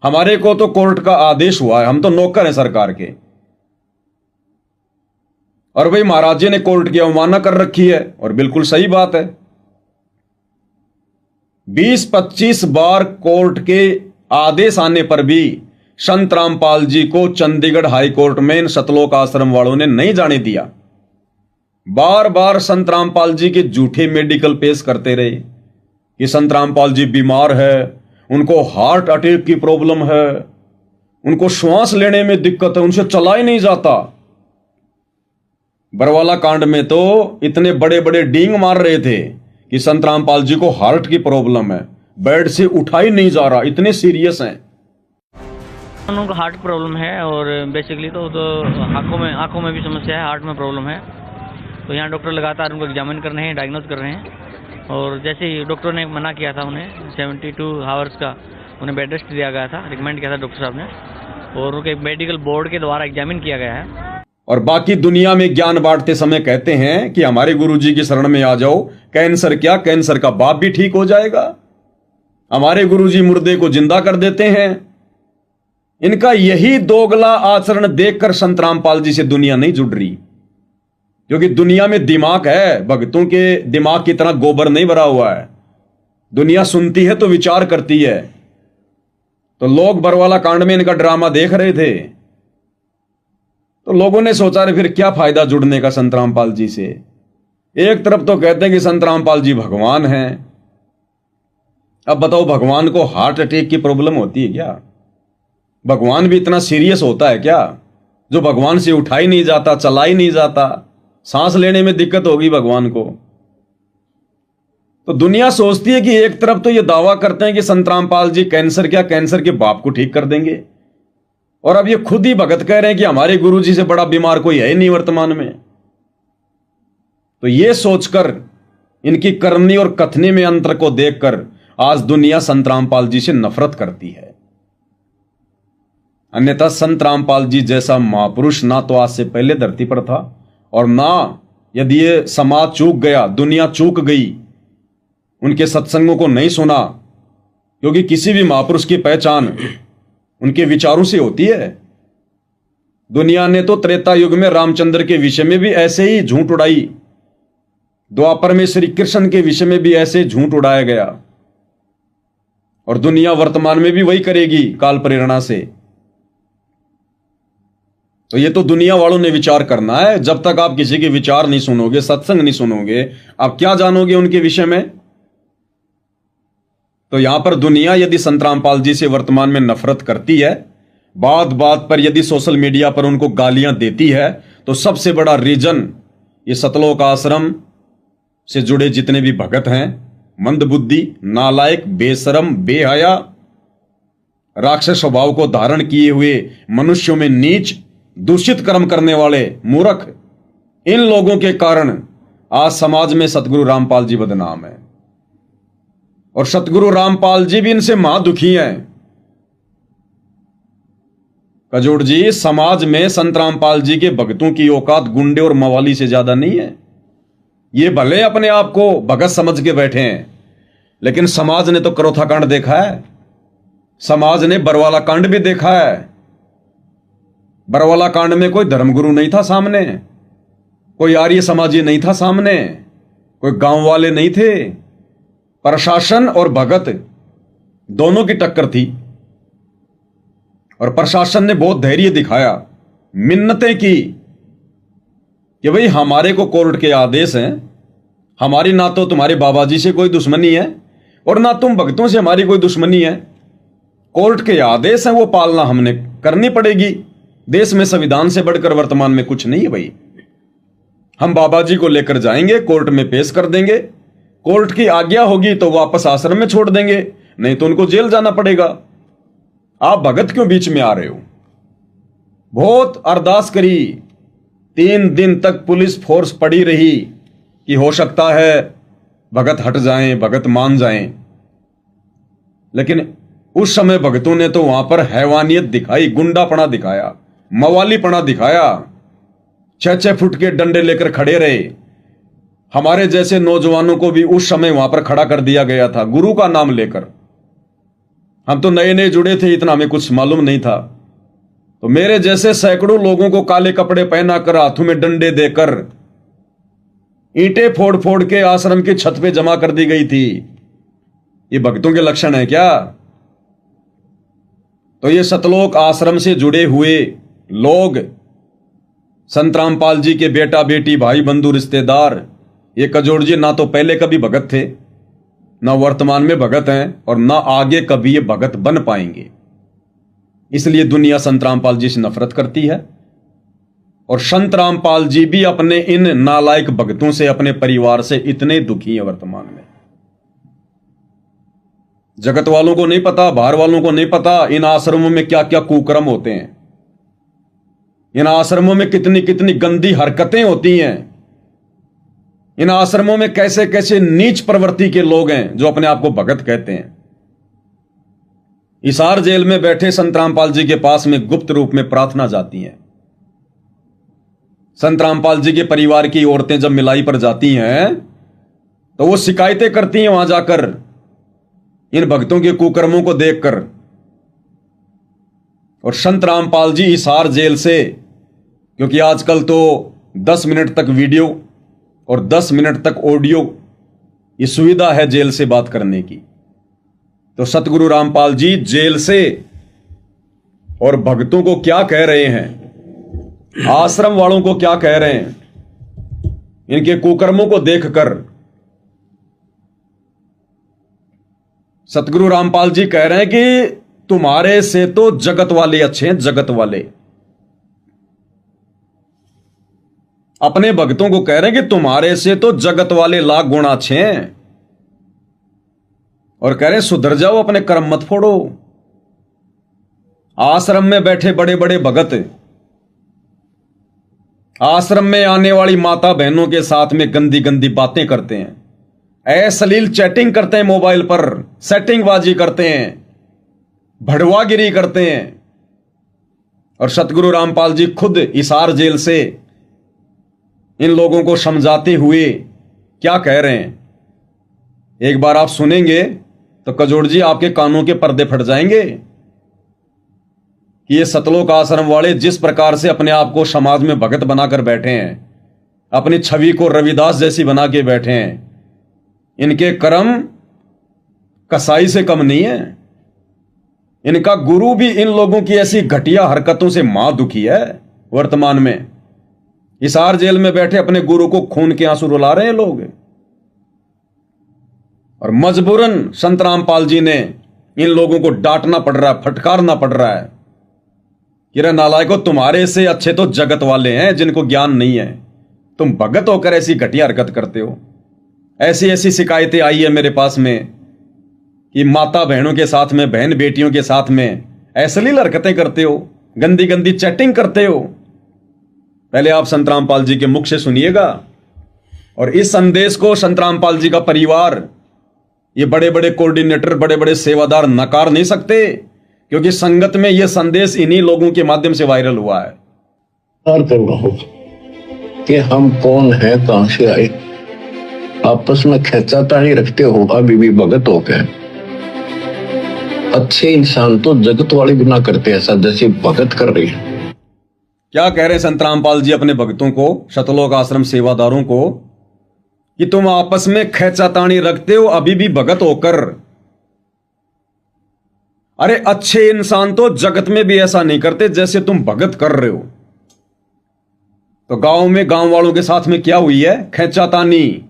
हमारे को तो कोर्ट का आदेश हुआ है, हम तो नौकर हैं सरकार के। और भाई महाराज जी ने कोर्ट की अवमानना कर रखी है, और बिल्कुल सही बात है। 20-25 बार कोर्ट के आदेश आने पर भी संत रामपाल जी को चंडीगढ़ हाई कोर्ट में सतलोक आश्रम वालों ने नहीं जाने दिया। बार बार संत रामपाल जी के झूठे मेडिकल पेश करते रहे कि संत रामपाल जी बीमार है, उनको हार्ट अटैक की प्रॉब्लम है, उनको श्वास लेने में दिक्कत है, उनसे चला ही नहीं जाता। बरवाला कांड में तो इतने बड़े बड़े डींग मार रहे थे कि संत रामपाल जी को हार्ट की प्रॉब्लम है, बेड से उठा ही नहीं जा रहा, इतने सीरियस हैं। उनको हार्ट प्रॉब्लम है और बेसिकली तो आंखों में भी समस्या है, हार्ट में प्रॉब्लम है। तो यहाँ डॉक्टर लगातार उनको एग्जामिन कर रहे हैं, डायग्नोज कर रहे हैं। और जैसे ही डॉक्टर ने मना किया था उन्हें 72 आवर्स का उन्हें बेड रेस्ट दिया गया था, रिकमेंड किया था डॉक्टर साहब ने, और उनके मेडिकल बोर्ड के द्वारा एग्जामिन किया गया है। और बाकी दुनिया में ज्ञान बांटते समय कहते हैं कि हमारे गुरुजी की शरण में आ जाओ, कैंसर क्या, कैंसर का बाप भी ठीक हो जाएगा। हमारे गुरुजी मुर्दे को जिंदा कर देते हैं। इनका यही दोगला आचरण देखकर संत रामपाल जी से दुनिया नहीं जुड़ रही, क्योंकि दुनिया में दिमाग है, भक्तों के दिमाग की तरह गोबर नहीं भरा हुआ है। दुनिया सुनती है तो विचार करती है। तो लोग बरवाला कांड में इनका ड्रामा देख रहे थे, तो लोगों ने सोचा रे फिर क्या फायदा जुड़ने का संत रामपाल जी से। एक तरफ तो कहते हैं कि संत रामपाल जी भगवान हैं। अब बताओ, भगवान को हार्ट अटैक की प्रॉब्लम होती है क्या? भगवान भी इतना सीरियस होता है क्या, जो भगवान से उठा ही नहीं जाता, चला ही नहीं जाता, सांस लेने में दिक्कत होगी भगवान को। तो दुनिया सोचती है कि एक तरफ तो ये दावा करते हैं कि संत रामपाल जी कैंसर क्या, कैंसर के बाप को ठीक कर देंगे, और अब ये खुद ही भगत कह रहे हैं कि हमारे गुरुजी से बड़ा बीमार कोई है ही नहीं वर्तमान में। तो ये सोचकर इनकी करनी और कथनी में अंतर को देखकर आज दुनिया संत रामपाल जी से नफरत करती है। अन्यथा संत रामपाल जी जैसा महापुरुष ना तो आज से पहले धरती पर था, और ना यदि ये समाज चूक गया, दुनिया चूक गई, उनके सत्संगों को नहीं सुना, क्योंकि किसी भी महापुरुष की पहचान उनके विचारों से होती है। दुनिया ने तो त्रेता युग में रामचंद्र के विषय में भी ऐसे ही झूठ उड़ाई, द्वापर में श्री कृष्ण के विषय में भी ऐसे झूठ उड़ाया गया, और दुनिया वर्तमान में भी वही करेगी काल प्रेरणा से। तो ये तो दुनिया वालों ने विचार करना है। जब तक आप किसी के विचार नहीं सुनोगे, सत्संग नहीं सुनोगे, आप क्या जानोगे उनके विषय में? तो यहां पर दुनिया यदि संत रामपाल जी से वर्तमान में नफरत करती है, बात बात पर यदि सोशल मीडिया पर उनको गालियां देती है, तो सबसे बड़ा रीजन ये सतलोक आश्रम से जुड़े जितने भी भगत हैं, मंदबुद्धि, नालायक, बेशरम, बेहया, राक्षस स्वभाव को धारण किए हुए, मनुष्यों में नीच दूषित कर्म करने वाले मूर्ख, इन लोगों के कारण आज समाज में सतगुरु रामपाल जी बदनाम है। और सतगुरु रामपाल जी भी इनसे महादुखी हैं। कजोड़ जी, समाज में संत रामपाल जी के भक्तों की औकात गुंडे और मवाली से ज्यादा नहीं है। ये भले अपने आप को भगत समझ के बैठे हैं, लेकिन समाज ने तो करोथा कांड देखा है, समाज ने बरवाला कांड भी देखा है। बरवाला कांड में कोई धर्मगुरु नहीं था सामने, कोई आर्य समाजी नहीं था सामने, कोई गांव वाले नहीं थे, प्रशासन और भगत दोनों की टक्कर थी। और प्रशासन ने बहुत धैर्य दिखाया, मिन्नतें की कि भाई हमारे को कोर्ट के आदेश हैं, हमारी ना तो तुम्हारे बाबा जी से कोई दुश्मनी है और ना तुम भक्तों से हमारी कोई दुश्मनी है। कोर्ट के आदेश हैं, वो पालना हमने करनी पड़ेगी। देश में संविधान से बढ़कर वर्तमान में कुछ नहीं है भाई। हम बाबा जी को लेकर जाएंगे, कोर्ट में पेश कर देंगे, कोर्ट की आज्ञा होगी तो वापस आश्रम में छोड़ देंगे, नहीं तो उनको जेल जाना पड़ेगा। आप भगत क्यों बीच में आ रहे हो? बहुत अरदास करी, 3 दिन तक पुलिस फोर्स पड़ी रही कि हो सकता है भगत हट जाएं, भगत मान जाएं, लेकिन उस समय भगतों ने तो वहां पर हैवानियत दिखाई, गुंडापना दिखाया, मवालीपना दिखाया, 6-6 फुट के डंडे लेकर खड़े रहे। हमारे जैसे नौजवानों को भी उस समय वहां पर खड़ा कर दिया गया था, गुरु का नाम लेकर। हम तो नए नए जुड़े थे, इतना हमें कुछ मालूम नहीं था। तो मेरे जैसे सैकड़ों लोगों को काले कपड़े पहनाकर, हाथों में डंडे देकर, ईंटें फोड़ फोड़ के आश्रम की छत पे जमा कर दी गई थी। ये भक्तों के लक्षण है क्या? तो ये सतलोक आश्रम से जुड़े हुए लोग, संत रामपाल जी के बेटा बेटी, भाई बंधु, रिश्तेदार, ये कजोड़ जी ना तो पहले कभी भगत थे, ना वर्तमान में भगत हैं, और ना आगे कभी ये भगत बन पाएंगे। इसलिए दुनिया संत रामपाल जी से नफरत करती है। और संत रामपाल जी भी अपने इन नालायक भक्तों से, अपने परिवार से इतने दुखी हैं वर्तमान में। जगत वालों को नहीं पता, बाहर वालों को नहीं पता इन आश्रमों में क्या क्या कुकर्म होते हैं, इन आश्रमों में कितनी कितनी गंदी हरकतें होती हैं, इन आश्रमों में कैसे कैसे नीच प्रवृत्ति के लोग हैं जो अपने आप को भगत कहते हैं। हिसार जेल में बैठे संत रामपाल जी के पास में गुप्त रूप में प्रार्थना जाती है। संत रामपाल जी के परिवार की औरतें जब मिलाई पर जाती हैं तो वो शिकायतें करती हैं वहां जाकर, इन भक्तों के कुकर्मों को देखकर। और संत रामपाल जी हिसार जेल से, क्योंकि आजकल तो 10 मिनट तक वीडियो और 10 मिनट तक ऑडियो ये सुविधा है जेल से बात करने की, तो सतगुरु रामपाल जी जेल से और भक्तों को क्या कह रहे हैं, आश्रम वालों को क्या कह रहे हैं, इनके कुकर्मों को देखकर सतगुरु रामपाल जी कह रहे हैं कि तुम्हारे से तो जगत वाले अच्छे हैं, जगत वाले। अपने भक्तों को कह रहे हैं कि तुम्हारे से तो जगत वाले लाख गुण अच्छे हैं, और कह रहे हैं सुधर जाओ, अपने कर्म मत फोड़ो। आश्रम में बैठे बड़े बड़े भगत आश्रम में आने वाली माता बहनों के साथ में गंदी गंदी बातें करते हैं, अश्लील चैटिंग करते हैं मोबाइल पर, सेटिंगबाजी करते हैं, भड़वागिरी करते हैं। और सतगुरु रामपाल जी खुद हिसार जेल से इन लोगों को समझाते हुए क्या कह रहे हैं, एक बार आप सुनेंगे तो कजोड़ जी आपके कानों के पर्दे फट जाएंगे कि ये सतलोक आश्रम वाले जिस प्रकार से अपने आप को समाज में भगत बनाकर बैठे हैं, अपनी छवि को रविदास जैसी बना के बैठे हैं, इनके कर्म कसाई से कम नहीं है। इनका गुरु भी इन लोगों की ऐसी घटिया हरकतों से मां दुखी है। वर्तमान में हिसार जेल में बैठे अपने गुरु को खून के आंसू रुला रहे हैं लोग। और मजबूरन संत रामपाल जी ने इन लोगों को डांटना पड़ रहा है, फटकारना पड़ रहा है कि रे नालायकों, तुम्हारे से अच्छे तो जगत वाले हैं जिनको ज्ञान नहीं है। तुम भगत होकर ऐसी घटिया हरकत करते हो। ऐसी ऐसी शिकायतें आई है मेरे पास में कि माता बहनों के साथ में, बहन बेटियों के साथ में अश्लील हरकतें करते हो, गंदी गंदी चैटिंग करते हो। पहले आप संत रामपाल जी के मुख से सुनिएगा। और इस संदेश को संत रामपाल जी का परिवार, ये बड़े बड़े कोऑर्डिनेटर, बड़े बड़े सेवादार नकार नहीं सकते, क्योंकि संगत में यह संदेश इन्हीं लोगों के माध्यम से वायरल हुआ है। कि हम कौन है, कहां से आए, आपस में खींचातानी रखते हो अभी भी भगत हो गए। अच्छे इंसान तो जगत वाले भी ना करते ऐसा जैसे भगत कर रही है। क्या कह रहे हैं संत रामपाल जी अपने भक्तों को, सतलोक आश्रम सेवादारों को, कि तुम आपस में खींचातानी रखते हो अभी भी भगत होकर। अरे अच्छे इंसान तो जगत में भी ऐसा नहीं करते जैसे तुम भगत कर रहे हो। तो गांव में गांव वालों के साथ में क्या हुई है, खींचातानी।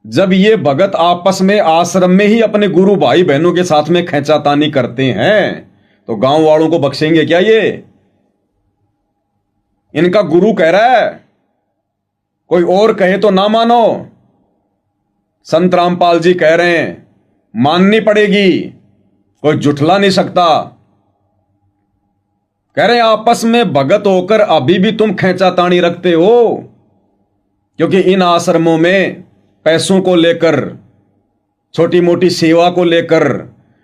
जब ये भगत आपस में आश्रम में ही अपने गुरु भाई बहनों के साथ में खींचातानी करते हैं तो गांव वालों को बख्शेंगे क्या ये? इनका गुरु कह रहा है, कोई और कहे तो ना मानो। संत रामपाल जी कह रहे हैं माननी पड़ेगी, कोई जुठला नहीं सकता। कह रहे हैं आपस में भगत होकर अभी भी तुम खींचातानी रखते हो, क्योंकि इन आश्रमों में पैसों को लेकर, छोटी मोटी सेवा को लेकर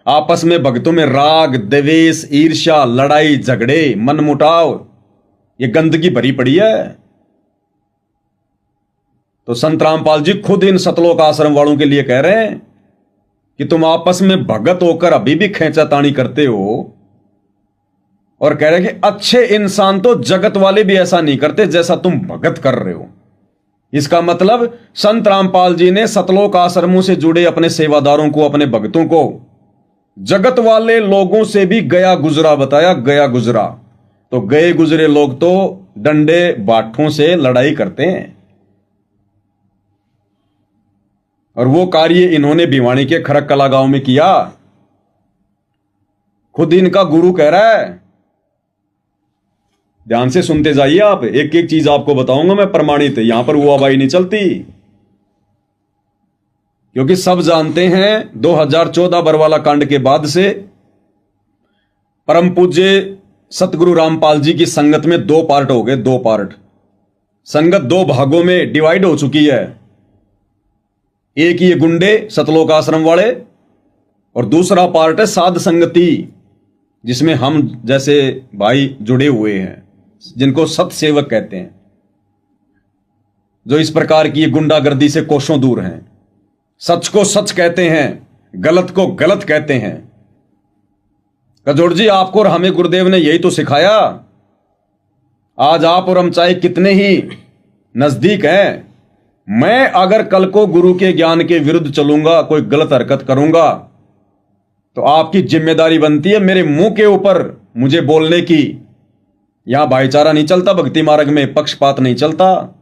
आपस में भक्तों में राग, द्वेष, ईर्ष्या, लड़ाई झगड़े, मनमुटाव, ये गंदगी भरी पड़ी है। तो संत रामपाल जी खुद इन सतलोक आश्रम वालों के लिए कह रहे हैं कि तुम आपस में भगत होकर अभी भी खींचातानी करते हो, और कह रहे हैं कि अच्छे इंसान तो जगत वाले भी ऐसा नहीं करते जैसा तुम भगत कर रहे हो। इसका मतलब संत रामपाल जी ने सतलोक आश्रमों से जुड़े अपने सेवादारों को, अपने भक्तों को जगत वाले लोगों से भी गया गुजरा बताया, गया गुजरा। तो गए गुजरे लोग तो डंडे बाठों से लड़ाई करते हैं, और वो कार्य इन्होंने भिवानी के खरककला गांव में किया। खुद इनका गुरु कह रहा है, ध्यान से सुनते जाइए आप, एक एक चीज आपको बताऊंगा मैं प्रमाणित, यहां पर हुआबाई नहीं चलती, क्योंकि सब जानते हैं 2014 बरवाला कांड के बाद से परम पूज्य सतगुरु रामपाल जी की संगत में दो पार्ट हो गए, दो पार्ट। संगत दो भागों में डिवाइड हो चुकी है। एक ये गुंडे सतलोक आश्रम वाले, और दूसरा पार्ट है साध संगति, जिसमें हम जैसे भाई जुड़े हुए हैं, जिनको सतसेवक कहते हैं, जो इस प्रकार की गुंडागर्दी से कोसों दूर हैं, सच को सच कहते हैं, गलत को गलत कहते हैं। कजोड़ जी, आपको और हमें गुरुदेव ने यही तो सिखाया। आज आप और हम चाहे कितने ही नजदीक हैं, मैं अगर कल को गुरु के ज्ञान के विरुद्ध चलूंगा, कोई गलत हरकत करूंगा, तो आपकी जिम्मेदारी बनती है मेरे मुंह के ऊपर मुझे बोलने की। यहां भाईचारा नहीं चलता, भक्ति मार्ग में पक्षपात नहीं चलता।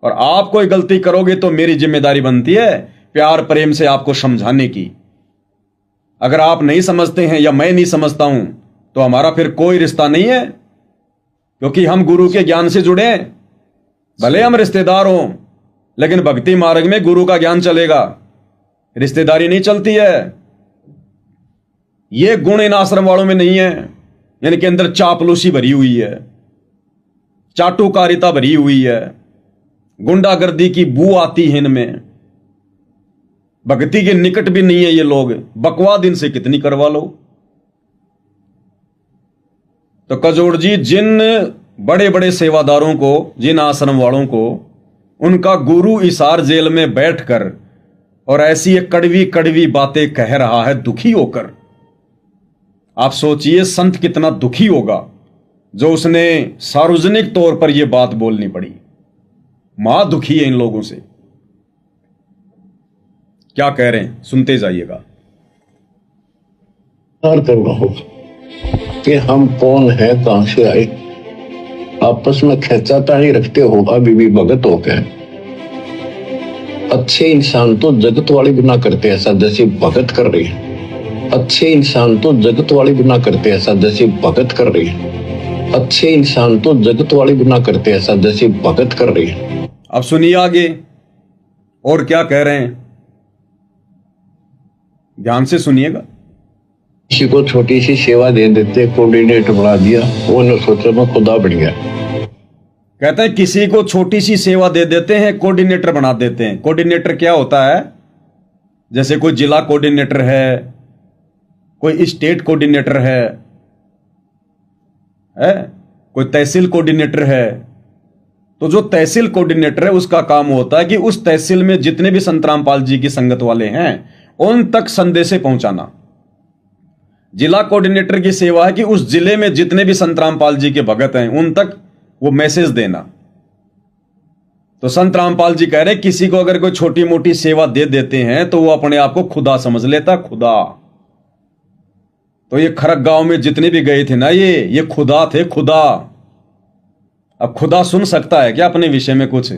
और आप कोई गलती करोगे तो मेरी जिम्मेदारी बनती है प्यार प्रेम से आपको समझाने की। अगर आप नहीं समझते हैं या मैं नहीं समझता हूं तो हमारा फिर कोई रिश्ता नहीं है, क्योंकि हम गुरु के ज्ञान से जुड़े हैं। भले हम रिश्तेदार हों, लेकिन भक्ति मार्ग में गुरु का ज्ञान चलेगा, रिश्तेदारी नहीं चलती है। यह गुण इन आश्रम वालों में नहीं है, इनके अंदर चापलूसी भरी हुई है, चाटुकारिता भरी हुई है, गुंडागर्दी की बू आती है इनमें। भक्ति के निकट भी नहीं है ये लोग, बकवाद इनसे कितनी करवा लो। तो कजोड़ जी, जिन बड़े बड़े सेवादारों को, जिन आश्रम वालों को उनका गुरु इसार जेल में बैठकर और ऐसी एक कड़वी कड़वी बातें कह रहा है दुखी होकर, आप सोचिए संत कितना दुखी होगा जो उसने सार्वजनिक तौर पर यह बात बोलनी पड़ी। मां दुखी है इन लोगों से। क्या कह रहे हैं, सुनते जाइएगा। कि हम कौन है, कहां से आए, आपस में खेचाता ही रखते हो अभी भी भगत हो गए। अच्छे इंसान तो जगत वाले बिना करते ऐसा जैसे भगत कर रही है। अच्छे इंसान तो जगत वाले बिना करते ऐसा जैसे भगत कर रही है। अच्छे इंसान तो जगत वाले बिना करते ऐसा जैसे भगत कर रही है। अब सुनिए आगे और क्या कह रहे हैं, ध्यान से सुनिएगा। किसी को छोटी सी सेवा दे देते, कोऑर्डिनेटर बना दिया, वो न सोचे मैं खुदा बन गया। कहते हैं किसी को छोटी सी सेवा दे देते हैं, कोऑर्डिनेटर बना देते हैं। कोऑर्डिनेटर क्या होता है, जैसे कोई जिला कोऑर्डिनेटर है, कोई स्टेट कोऑर्डिनेटर है, कोई तहसील कोऑर्डिनेटर है। तो जो तहसील कोऑर्डिनेटर है उसका काम होता है कि उस तहसील में जितने भी संत रामपाल जी की संगत वाले हैं उन तक संदेशे पहुंचाना। जिला कोऑर्डिनेटर की सेवा है कि उस जिले में जितने भी संत रामपाल जी के भगत हैं उन तक वो मैसेज देना। तो संत रामपाल जी कह रहे किसी को अगर कोई छोटी मोटी सेवा दे देते हैं तो वो अपने आप को खुदा समझ लेता, खुदा। तो ये खरक गांव में जितने भी गए थे ना, ये खुदा थे, खुदा। अब खुदा सुन सकता है क्या अपने विषय में कुछ?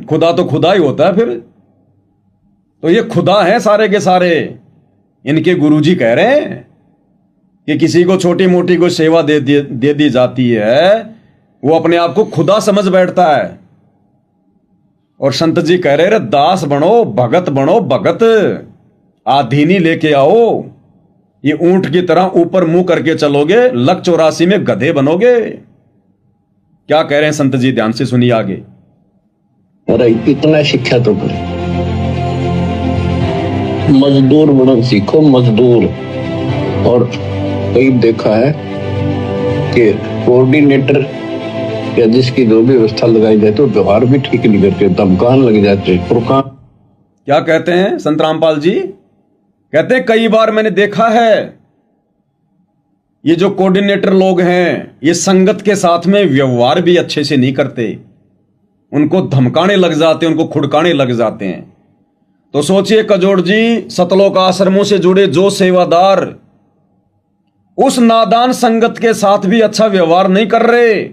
खुदा तो खुदा ही होता है फिर। तो ये खुदा है सारे के सारे। इनके गुरुजी कह रहे हैं कि किसी को छोटी मोटी कोई सेवा दे दी जाती है, वो अपने आप को खुदा समझ बैठता है। और संत जी कह रहे दास बनो, भगत बनो, भगत। आधीनी लेके आओ, ये ऊंट की तरह ऊपर मुंह करके चलोगे, लक 84 में गधे बनोगे। क्या कह रहे हैं संत जी, ध्यान से सुनिए आगे। अरे इतना शिक्षा तो करें, मजदूर बनो सीखो, मजदूर। और कई देखा है कि कोऑर्डिनेटर या जिसकी जो भी व्यवस्था लगाई जाए तो व्यवहार भी ठीक नहीं करते, धमकान लग जाते। क्या कहते हैं संत रामपाल जी? कहते हैं कई बार मैंने देखा है ये जो कोऑर्डिनेटर लोग हैं ये संगत के साथ में व्यवहार भी अच्छे से नहीं करते, उनको धमकाने लग जाते हैं, उनको खुड़काने लग जाते हैं। तो सोचिए कजोड़ जी, सतलोक आश्रमों से जुड़े जो सेवादार उस नादान संगत के साथ भी अच्छा व्यवहार नहीं कर रहे,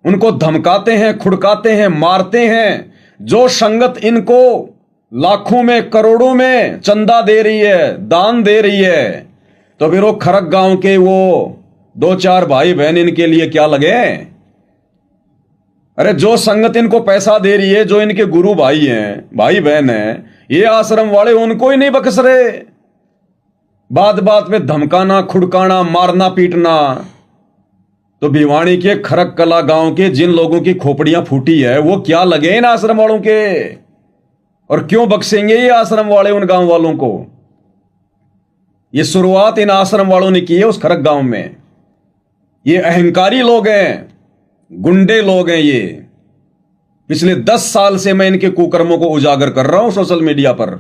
उनको धमकाते हैं, खुड़काते हैं, मारते हैं। जो संगत इनको लाखों में करोड़ों में चंदा दे रही है, दान दे रही है, तो फिर वो खरक गांव के वो 2-4 भाई बहन इनके लिए क्या लगे? अरे जो संगत इनको पैसा दे रही है, जो इनके गुरु भाई हैं, भाई बहन हैं, ये आश्रम वाले उनको ही नहीं बख्श रहे। बात बात में धमकाना, खुड़काना, मारना, पीटना। तो भिवानी के खरक कला गांव के जिन लोगों की खोपड़ियां फूटी है वो क्या लगे इन आश्रम वालों के? और क्यों बख्शेंगे ये आश्रम वाले उन गांव वालों को? ये शुरुआत इन आश्रम वालों ने की है उस खरक गांव में। ये अहंकारी लोग हैं, गुंडे लोग हैं ये। पिछले 10 साल से मैं इनके कुकर्मों को उजागर कर रहा हूं सोशल मीडिया पर।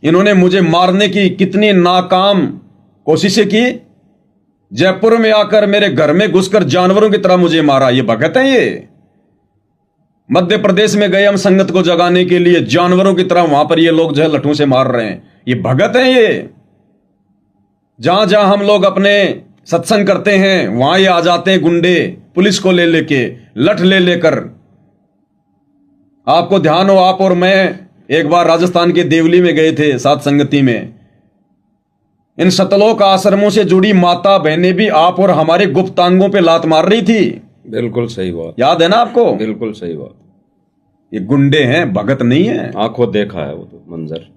इन्होंने मुझे मारने की कितनी नाकाम कोशिशें की। जयपुर में आकर मेरे घर में घुसकर जानवरों की तरह मुझे मारा। ये भगत हैं ये। मध्य प्रदेश में गए हम संगत को जगाने के लिए, जानवरों की तरह वहां पर ये लोग जो है लठों से मार रहे हैं। ये भगत हैं ये। जहां जहां हम लोग अपने सत्संग करते हैं वहां ये आ जाते हैं गुंडे, पुलिस को ले लेके, लठ ले लेकर। आपको ध्यान हो, आप और मैं एक बार राजस्थान के देवली में गए थे साथ संगति में। इन सतलोक आश्रमों से जुड़ी माता बहनें भी आप और हमारे गुप्तांगों पे लात मार रही थी। बिल्कुल सही बात, याद है ना आपको? बिल्कुल सही बात। ये गुंडे हैं, भगत नहीं है। आंखों देखा है वो तो मंजर।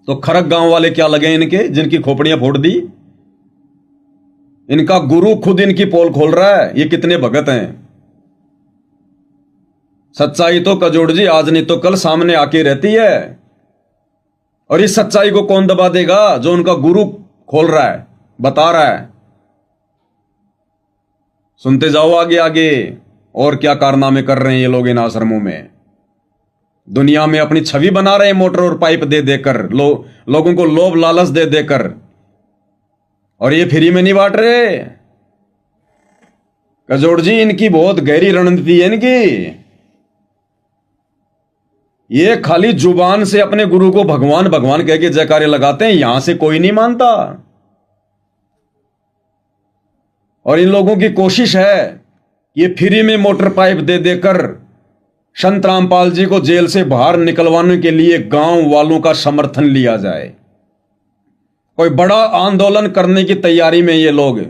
तो खरक गांव वाले क्या लगे इनके, जिनकी खोपड़ियां फोड़ दी? इनका गुरु खुद इनकी पोल खोल रहा है। ये कितने भगत हैं। सच्चाई तो कजोड़ जी आज नहीं तो कल सामने आके रहती है, और इस सच्चाई को कौन दबा देगा? जो उनका गुरु खोल रहा है, बता रहा है। सुनते जाओ आगे आगे और क्या कारनामे कर रहे हैं ये लोग इन आश्रमों में। दुनिया में अपनी छवि बना रहे हैं मोटर और पाइप दे देकर, लोगों को लोभ लालच दे देकर, और ये फ्री में नहीं बांट रहे। कजोड़ जी इनकी बहुत गहरी रणनीति है इनकी। ये खाली जुबान से अपने गुरु को भगवान भगवान कह के जयकारे लगाते हैं, यहां से कोई नहीं मानता। और इन लोगों की कोशिश है ये फ्री में मोटर पाइप दे देकर संत रामपाल जी को जेल से बाहर निकलवाने के लिए गांव वालों का समर्थन लिया जाए। कोई बड़ा आंदोलन करने की तैयारी में ये लोग,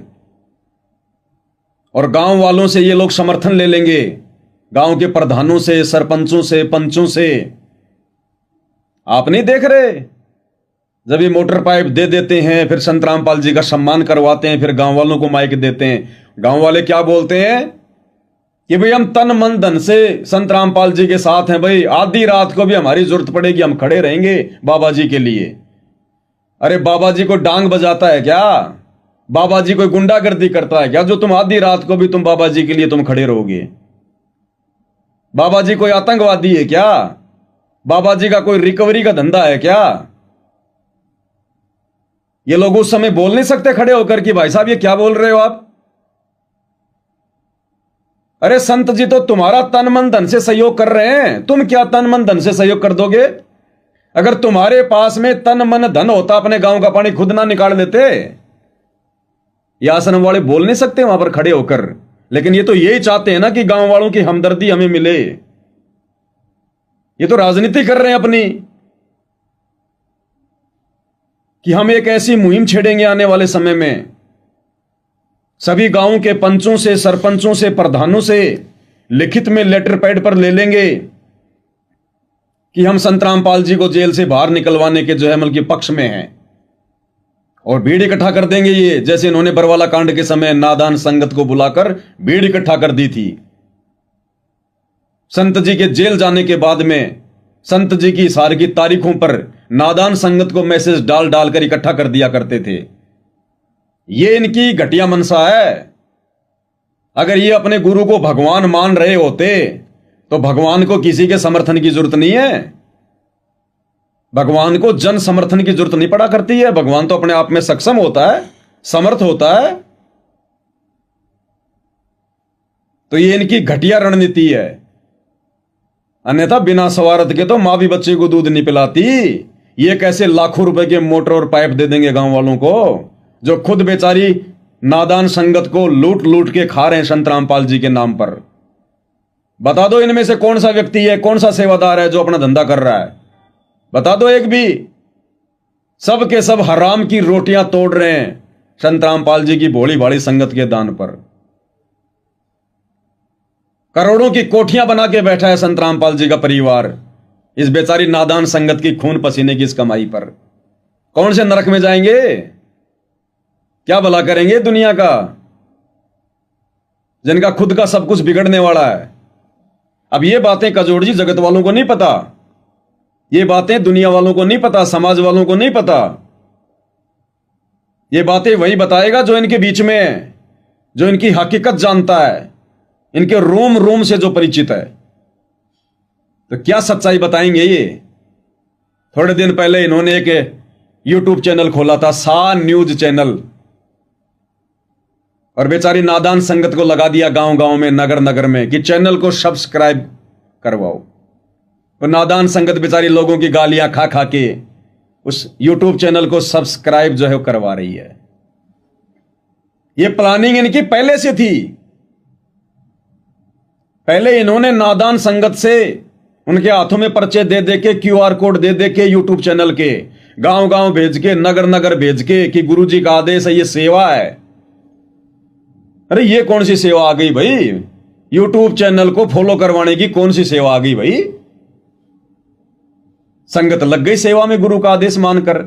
और गांव वालों से ये लोग समर्थन ले लेंगे, गांव के प्रधानों से, सरपंचों से, पंचों से। आप नहीं देख रहे? जब ये मोटर पाइप दे देते हैं, फिर संत रामपाल जी का सम्मान करवाते हैं, फिर गांव वालों को माइक देते हैं। गांव वाले क्या बोलते हैं कि भाई हम तन मन धन से संत रामपाल जी के साथ हैं, भाई आधी रात को भी हमारी जरूरत पड़ेगी हम खड़े रहेंगे बाबा जी के लिए। अरे बाबा जी को डांग बजाता है क्या? बाबा जी कोई गुंडागर्दी करता है क्या जो तुम आधी रात को भी तुम बाबा जी के लिए तुम खड़े रहोगे? बाबा जी कोई आतंकवादी है क्या? बाबा जी का कोई रिकवरी का धंधा है क्या? ये लोग उस समय बोल नहीं सकते खड़े होकर कि भाई साहब ये क्या बोल रहे हो आप? अरे संत जी तो तुम्हारा तन मन धन से सहयोग कर रहे हैं, तुम क्या तन मन धन से सहयोग कर दोगे? अगर तुम्हारे पास में तन मन धन होता अपने गांव का पानी खुद ना निकाल लेते। ये आश्रम वाले बोल नहीं सकते वहां पर खड़े होकर, लेकिन ये तो यही चाहते हैं ना कि गांव वालों की हमदर्दी हमें मिले। ये तो राजनीति कर रहे हैं अपनी कि हम एक ऐसी मुहिम छेड़ेंगे आने वाले समय में, सभी गांवों के पंचों से, सरपंचों से, प्रधानों से लिखित में लेटर पैड पर ले लेंगे कि हम संत रामपाल जी को जेल से बाहर निकलवाने के जो है अमल के पक्ष में हैं, और भीड़ इकट्ठा कर देंगे। ये जैसे इन्होंने बरवाला कांड के समय नादान संगत को बुलाकर भीड़ इकट्ठा कर दी थी। संत जी के जेल जाने के बाद में संत जी की सार की तारीखों पर नादान संगत को मैसेज डाल डाल कर इकट्ठा कर दिया करते थे। ये इनकी घटिया मनसा है। अगर ये अपने गुरु को भगवान मान रहे होते तो भगवान को किसी के समर्थन की जरूरत नहीं है। भगवान को जन समर्थन की जरूरत नहीं पड़ा करती है। भगवान तो अपने आप में सक्षम होता है, समर्थ होता है। तो ये इनकी घटिया रणनीति है। अन्यथा बिना सवारत के तो मां भी बच्चे को दूध नहीं पिलाती। ये कैसे लाखों रुपए के मोटर और पाइप दे देंगे गांव वालों को, जो खुद बेचारी नादान संगत को लूट लूट के खा रहे हैं संत रामपाल जी के नाम पर। बता दो इनमें से कौन सा व्यक्ति है, कौन सा सेवादार है जो अपना धंधा कर रहा है? बता दो एक भी। सब के सब हराम की रोटियां तोड़ रहे हैं संत रामपाल जी की भोली भाली संगत के दान पर। करोड़ों की कोठियां बना के बैठा है संत रामपाल जी का परिवार इस बेचारी नादान संगत की खून पसीने की इस कमाई पर। कौन से नरक में जाएंगे? क्या भला करेंगे दुनिया का, जिनका खुद का सब कुछ बिगड़ने वाला है? अब ये बातें कजोड़ जी जगत वालों को नहीं पता, ये बातें दुनिया वालों को नहीं पता, समाज वालों को नहीं पता। ये बातें वही बताएगा जो इनके बीच में है, जो इनकी हकीकत जानता है, इनके रोम रोम से जो परिचित है। तो क्या सच्चाई बताएंगे ये? थोड़े दिन पहले इन्होंने एक यूट्यूब चैनल खोला था, सा न्यूज चैनल, और बेचारी नादान संगत को लगा दिया गांव गांव में, नगर नगर में कि चैनल को सब्सक्राइब करवाओ। तो नादान संगत बेचारी लोगों की गालियां खा खा के उस यूट्यूब चैनल को सब्सक्राइब जो है करवा रही है। ये प्लानिंग इनकी पहले से थी। पहले इन्होंने नादान संगत से उनके हाथों में पर्चे दे दे के, क्यूआर कोड दे दे के, यूट्यूब चैनल के गांव गांव भेज के, नगर नगर भेज के कि गुरुजी का आदेश है, ये सेवा है। अरे ये कौन सी सेवा आ गई भाई? यूट्यूब चैनल को फॉलो करवाने की कौन सी सेवा आ गई भाई? संगत लग गई सेवा में गुरु का आदेश मानकर।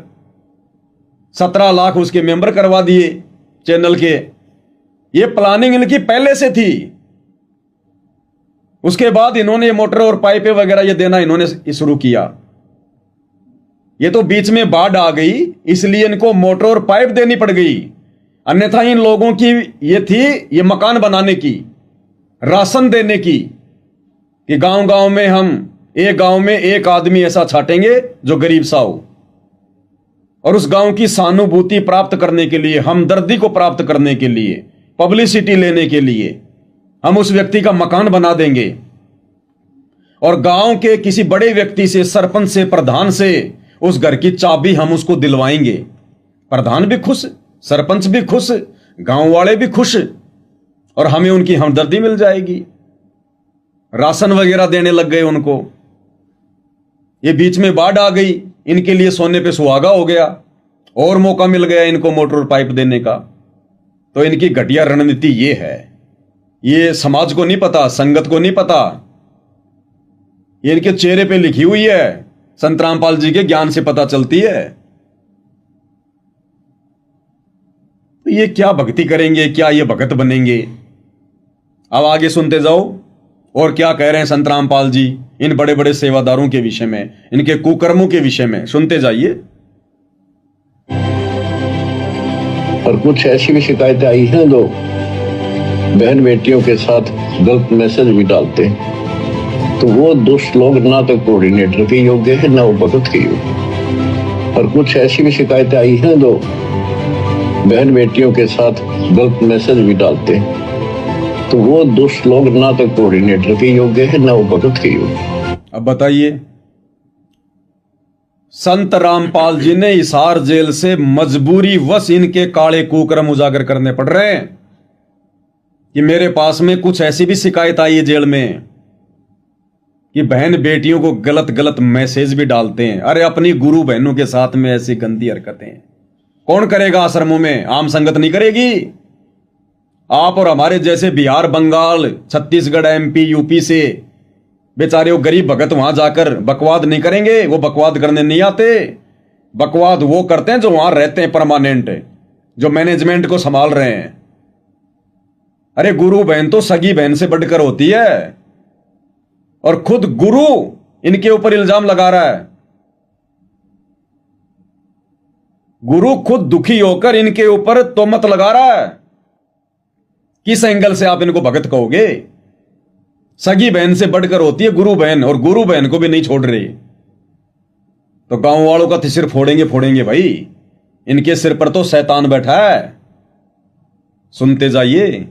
17 लाख उसके मेंबर करवा दिए चैनल के। ये प्लानिंग इनकी पहले से थी। उसके बाद इन्होंने मोटर और पाइपें वगैरह ये देना इन्होंने शुरू किया। ये तो बीच में बाढ़ आ गई इसलिए इनको मोटर और पाइप देनी पड़ गई, अन्यथा इन लोगों की ये थी ये मकान बनाने की, राशन देने की, कि गांव गांव में हम एक गांव में एक आदमी ऐसा छाटेंगे जो गरीब सा हो, और उस गांव की सहानुभूति प्राप्त करने के लिए, हमदर्दी को प्राप्त करने के लिए, पब्लिसिटी लेने के लिए हम उस व्यक्ति का मकान बना देंगे, और गांव के किसी बड़े व्यक्ति से, सरपंच से, प्रधान से उस घर की चाबी हम उसको दिलवाएंगे। प्रधान भी खुश, सरपंच भी खुश, गांव वाले भी खुश, और हमें उनकी हमदर्दी मिल जाएगी। राशन वगैरह देने लग गए उनको। ये बीच में बाढ़ आ गई, इनके लिए सोने पे सुहागा हो गया, और मौका मिल गया इनको मोटर पाइप देने का। तो इनकी घटिया रणनीति ये है। ये समाज को नहीं पता, संगत को नहीं पता, ये इनके चेहरे पे लिखी हुई है, संत रामपाल जी के ज्ञान से पता चलती है। तो ये क्या भक्ति करेंगे, क्या ये भगत बनेंगे? अब आगे सुनते जाओ और क्या कह रहे हैं संत रामपाल जी इन बड़े बड़े सेवादारों के विषय में, इनके कुकर्मों के विषय में। सुनते जाइए। और कुछ ऐसी भी शिकायतें आई हैं जो बहन बेटियों के साथ गलत मैसेज भी डालते हैं, तो वो दुष्ट लोग ना तो कोऑर्डिनेटर के योग्य है ना वो भगत के योग्य। और कुछ ऐसी भी शिकायतें आई हैं जो बहन बेटियों के साथ गलत मैसेज भी डालते हैं, तो वो दुष्ट लोग ना तो कोऑर्डिनेटर के योग्य है ना वो भगत के योग्य। अब बताइए, संत रामपाल जी ने हिसार जेल से मजबूरी वश इनके काले कुकर्म उजागर करने पड़ रहे हैं कि मेरे पास में कुछ ऐसी भी शिकायत आई है जेल में कि बहन बेटियों को गलत गलत मैसेज भी डालते हैं। अरे अपनी गुरु बहनों के साथ में ऐसी गंदी हरकतें कौन करेगा? आश्रमों में आम संगत नहीं करेगी। आप और हमारे जैसे बिहार, बंगाल, छत्तीसगढ़, एमपी, यूपी से बेचारे वो गरीब भगत वहां जाकर बकवाद नहीं करेंगे। वो बकवाद करने नहीं आते। बकवाद वो करते हैं जो वहां रहते हैं परमानेंट, जो मैनेजमेंट को संभाल रहे हैं। अरे गुरु बहन तो सगी बहन से बढ़कर होती है, और खुद गुरु इनके ऊपर इल्जाम लगा रहा है। गुरु खुद दुखी होकर इनके ऊपर तोहमत लगा रहा है। किस एंगल से आप इनको भगत कहोगे? सगी बहन से बढ़कर होती है गुरु बहन, और गुरु बहन को भी नहीं छोड़ रही। तो गांव वालों का तो सिर फोड़ेंगे फोड़ेंगे भाई। इनके सिर पर तो शैतान बैठा है। सुनते जाइए।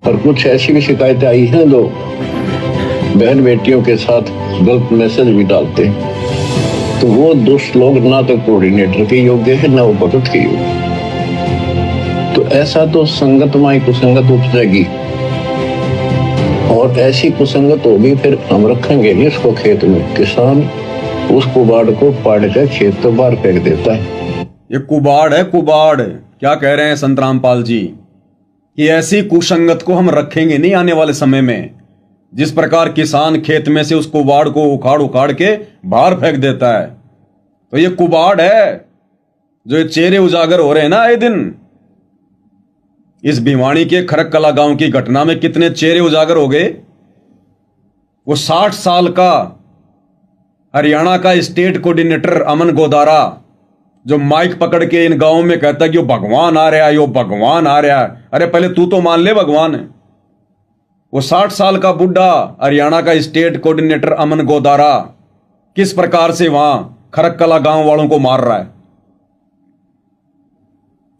और कुछ ऐसी भी शिकायतें आई हैं जो बहन बेटियों के साथ गलत मैसेज भी डालते हैं, तो वो दुष्ट लोग ना तो कोऑर्डिनेटर के योग्य है ना वो भगत के योग्य। तो ऐसा तो संगत माई कुसंगत उपजेगी, और ऐसी कुसंगत होगी फिर हम रखेंगे नहीं उसको खेत में। किसान उस कुबाड़ को पाड़ कर खेत तो बाहर फेंक देता है। ये कुबाड़ है, कुबाड़। क्या कह रहे हैं संत रामपाल जी कि ऐसी कुसंगत को हम रखेंगे नहीं आने वाले समय में। जिस प्रकार किसान खेत में से उस कुबाड़ को उखाड़ उखाड़ के बाहर फेंक देता है, तो ये कुबाड़ है जो ये चेहरे उजागर हो रहे हैं ना आए दिन। इस भिवानी के खरककला गांव की घटना में कितने चेहरे उजागर हो गए। वो 60 साल का हरियाणा का स्टेट कोऑर्डिनेटर अमन गोदारा जो माइक पकड़ के इन गांवों में कहता है कि यो भगवान आ रहा है, यो भगवान आ रहा है। अरे पहले तू तो मान ले भगवान है। वो 60 साल का बुढ़ा हरियाणा का स्टेट कोऑर्डिनेटर अमन गोदारा किस प्रकार से वहां खरककला गांव वालों को मार रहा है।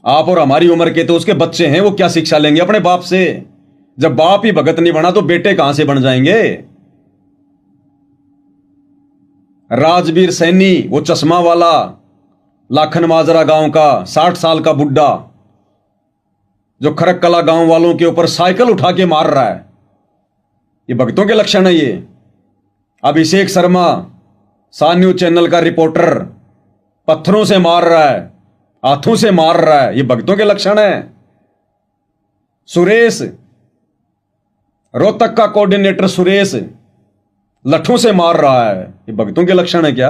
आप और हमारी उम्र के तो उसके बच्चे हैं, वो क्या शिक्षा लेंगे अपने बाप से? जब बाप ही भगत नहीं बना तो बेटे कहां से बन जाएंगे? राजवीर सैनी, वो चश्मा वाला लाखन माजरा गांव का 60 साल का बुड्ढा जो खरककला गांव वालों के ऊपर साइकिल उठा के मार रहा है, ये भक्तों के लक्षण है। ये अभिषेक शर्मा सा न्यूज चैनल का रिपोर्टर पत्थरों से मार रहा है, हाथों से मार रहा है, ये भक्तों के लक्षण है। सुरेश, रोहतक का कोऑर्डिनेटर सुरेश लठों से मार रहा है, ये भक्तों के लक्षण है क्या?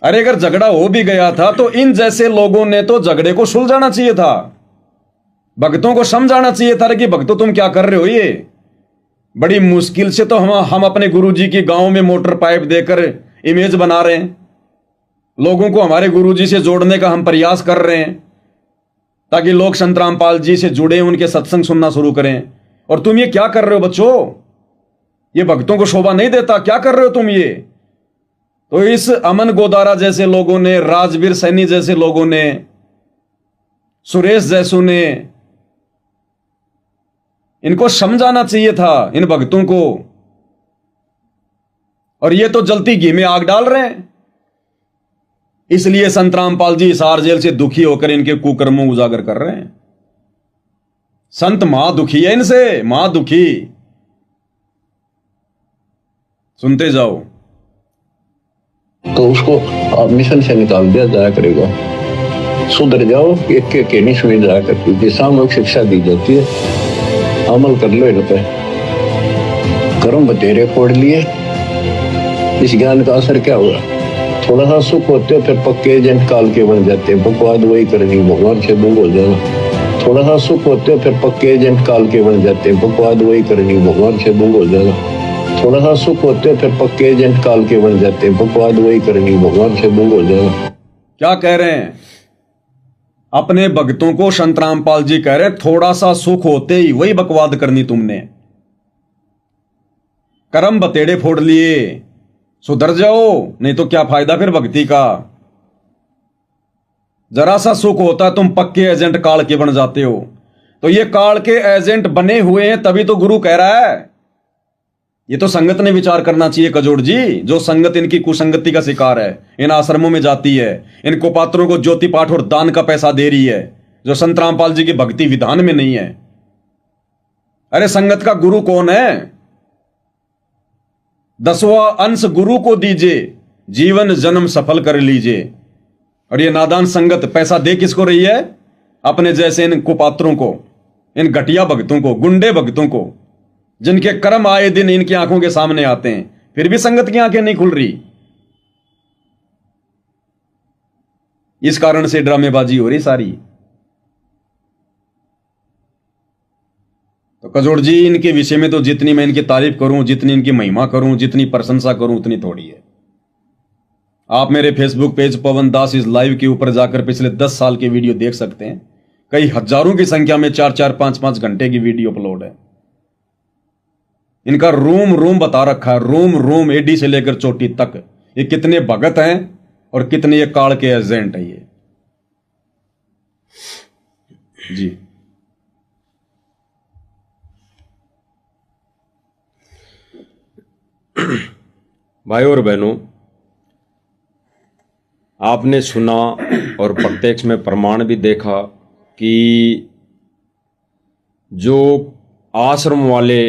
अरे अगर झगड़ा हो भी गया था तो इन जैसे लोगों ने तो झगड़े को सुलझाना चाहिए था। भक्तों को समझाना चाहिए था कि भक्तों तुम क्या कर रहे हो। ये बड़ी मुश्किल से तो हम अपने गुरुजी की गांव में मोटर पाइप देकर इमेज बना रहे हैं, लोगों को हमारे गुरुजी से जोड़ने का हम प्रयास कर रहे हैं ताकि लोग संत रामपाल जी से जुड़े, उनके सत्संग सुनना शुरू करें। और तुम ये क्या कर रहे हो बच्चों, ये भक्तों को शोभा नहीं देता। क्या कर रहे हो तुम ये। तो इस अमन गोदारा जैसे लोगों ने, राजवीर सैनी जैसे लोगों ने, सुरेश जैसू ने, इनको समझाना चाहिए था इन भक्तों को। और ये तो जलती घी में आग डाल रहे हैं। इसलिए संत रामपाल जी हिसार जेल से दुखी होकर इनके कुकर्मों उजागर कर रहे हैं। संत मां दुखी है इनसे, मां दुखी। सुनते जाओ। तो उसको मिशन से निकाल दिया जाया करेगा। सुधर जाओ, एक के नहीं सुनी जाया करती, सामूहिक शिक्षा दी जाती है, अमल कर लो इन पे। कर्म बतेरे फोड़ लिए, इस ज्ञान का असर क्या हुआ। थोड़ा सा सुख होते हो फिर पक्के एजेंट काल के बन जाते हैं, बकवाद वही करनी, भगवान से दूर हो जाना। थोड़ा सा सुख होते हो फिर पक्के एजेंट काल के बन जाते हैं, बकवाद वही करनी, भगवान से दूर हो जाना। थोड़ा सा सुख होते हो फिर पक्के एजेंट काल के बन जाते हैं, बकवाद वही करनी, भगवान से दूर हो जाना। क्या कह रहे हैं अपने भक्तों को? संत रामपाल जी कह रहे हैं थोड़ा सा सुख होते ही वही बकवाद करनी तुमने, कर्म बतेड़े फोड़ लिए, सुधर जाओ, नहीं तो क्या फायदा फिर भक्ति का। जरा सा सुख होता तुम पक्के एजेंट काल के बन जाते हो। तो ये काल के एजेंट बने हुए हैं तभी तो गुरु कह रहा है। ये तो संगत ने विचार करना चाहिए कजोड़ जी। जो संगत इनकी कुसंगति का शिकार है, इन आश्रमों में जाती है, इन कुपात्रों को ज्योति पाठ और दान का पैसा दे रही है, जो संत रामपाल जी की भक्ति विधान में नहीं है। अरे संगत का गुरु कौन है? 10वां अंश गुरु को दीजिए, जीवन जन्म सफल कर लीजिए। और ये नादान संगत पैसा दे किसको रही है? अपने जैसे इन कुपात्रों को, इन घटिया भक्तों को, गुंडे भक्तों को, जिनके कर्म आए दिन इनकी आंखों के सामने आते हैं, फिर भी संगत की आंखें नहीं खुल रही। इस कारण से ड्रामेबाजी हो रही सारी। तो कजोड़ जी, इनके विषय में तो जितनी मैं इनकी तारीफ करूं, जितनी इनकी महिमा करूं, जितनी प्रशंसा करूं, उतनी थोड़ी है। आप मेरे Facebook page Pawan Das is live के ऊपर जाकर पिछले 10 साल के वीडियो देख सकते हैं। कई हजारों की संख्या में 4-4, 5-5 घंटे की वीडियो अपलोड है। इनका रूम रूम बता रखा है, रूम रूम, एडी से लेकर चोटी तक। ये कितने भगत हैं और कितने ये काल के एजेंट हैं ये जी। भाई और बहनों, आपने सुना और प्रत्यक्ष में प्रमाण भी देखा कि जो आश्रम वाले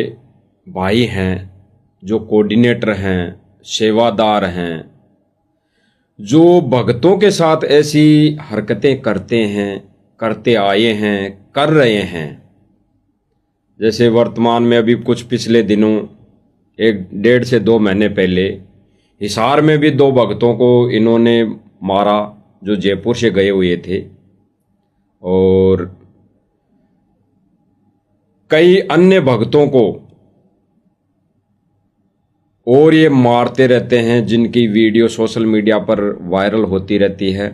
भाई हैं, जो कोऑर्डिनेटर हैं, सेवादार हैं, जो भक्तों के साथ ऐसी हरकतें करते हैं, करते आए हैं, कर रहे हैं। जैसे वर्तमान में अभी कुछ पिछले दिनों 1.5 से 2 महीने पहले हिसार में भी 2 भक्तों को इन्होंने मारा, जो जयपुर से गए हुए थे। और कई अन्य भक्तों को और ये मारते रहते हैं, जिनकी वीडियो सोशल मीडिया पर वायरल होती रहती है।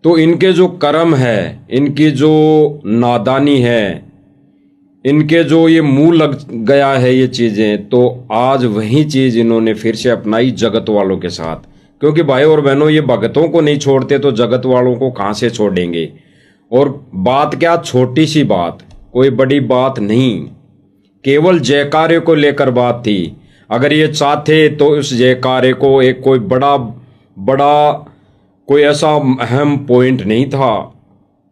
तो इनके जो कर्म है, इनकी जो नादानी है, इनके जो ये मुंह लग गया है ये चीज़ें, तो आज वही चीज़ इन्होंने फिर से अपनाई जगत वालों के साथ। क्योंकि भाई और बहनों, ये भगतों को नहीं छोड़ते तो जगत वालों को कहाँ से छोड़ेंगे। और बात क्या, छोटी सी बात, कोई बड़ी बात नहीं, केवल जयकारे को लेकर बात थी। अगर ये चाहते तो उस जयकारे को एक कोई बड़ा कोई ऐसा अहम पॉइंट नहीं था।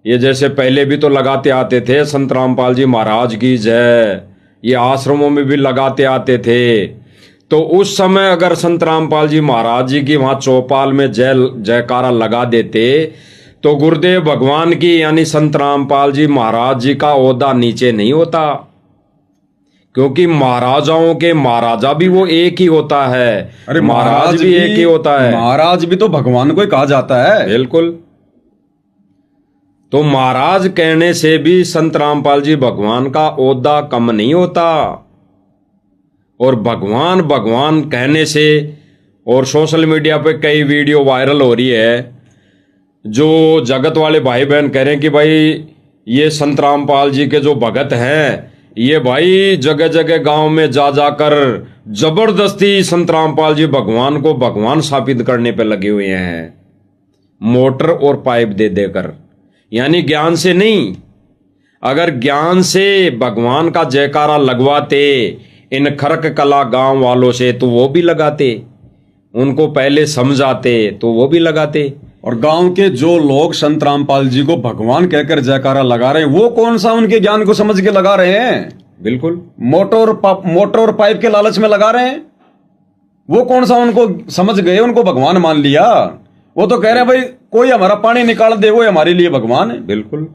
ये जैसे पहले भी तो लगाते आते थे, संत रामपाल जी महाराज की जय, ये आश्रमों में भी लगाते आते थे। तो उस समय अगर संत रामपाल जी महाराज जी की वहाँ चौपाल में जयकारा लगा देते तो गुरुदेव भगवान की यानी संत रामपाल जी महाराज जी का ओहदा नीचे नहीं होता। क्योंकि महाराजाओं के महाराजा भी वो एक ही होता है। अरे महाराज भी एक ही होता है। महाराज भी तो भगवान को ही कहा जाता है। बिल्कुल। तो महाराज कहने से भी संत रामपाल जी भगवान का ओहदा कम नहीं होता। और भगवान भगवान कहने से, और सोशल मीडिया पे कई वीडियो वायरल हो रही है जो जगत वाले भाई बहन कह रहे हैं कि भाई ये संत रामपाल जी के जो भगत हैं ये भाई जगह जगह गांव में जा जाकर जबरदस्ती संत रामपाल जी भगवान को भगवान साबित करने पे लगे हुए हैं, मोटर और पाइप दे देकर। यानी ज्ञान से नहीं, अगर ज्ञान से भगवान का जयकारा लगवाते इन खरक कला गांव वालों से तो वो भी लगाते, उनको पहले समझाते तो वो भी लगाते। और गांव के जो लोग संत रामपाल जी को भगवान कहकर जयकारा लगा रहे हैं वो कौन सा उनके ज्ञान को समझ के लगा रहे हैं? बिल्कुल मोटर और पाइप के लालच में लगा रहे हैं। वो कौन सा उनको समझ गए, उनको भगवान मान लिया? वो तो कह रहे हैं भाई कोई हमारा पानी निकाल दे वो हमारे लिए भगवान है। बिल्कुल।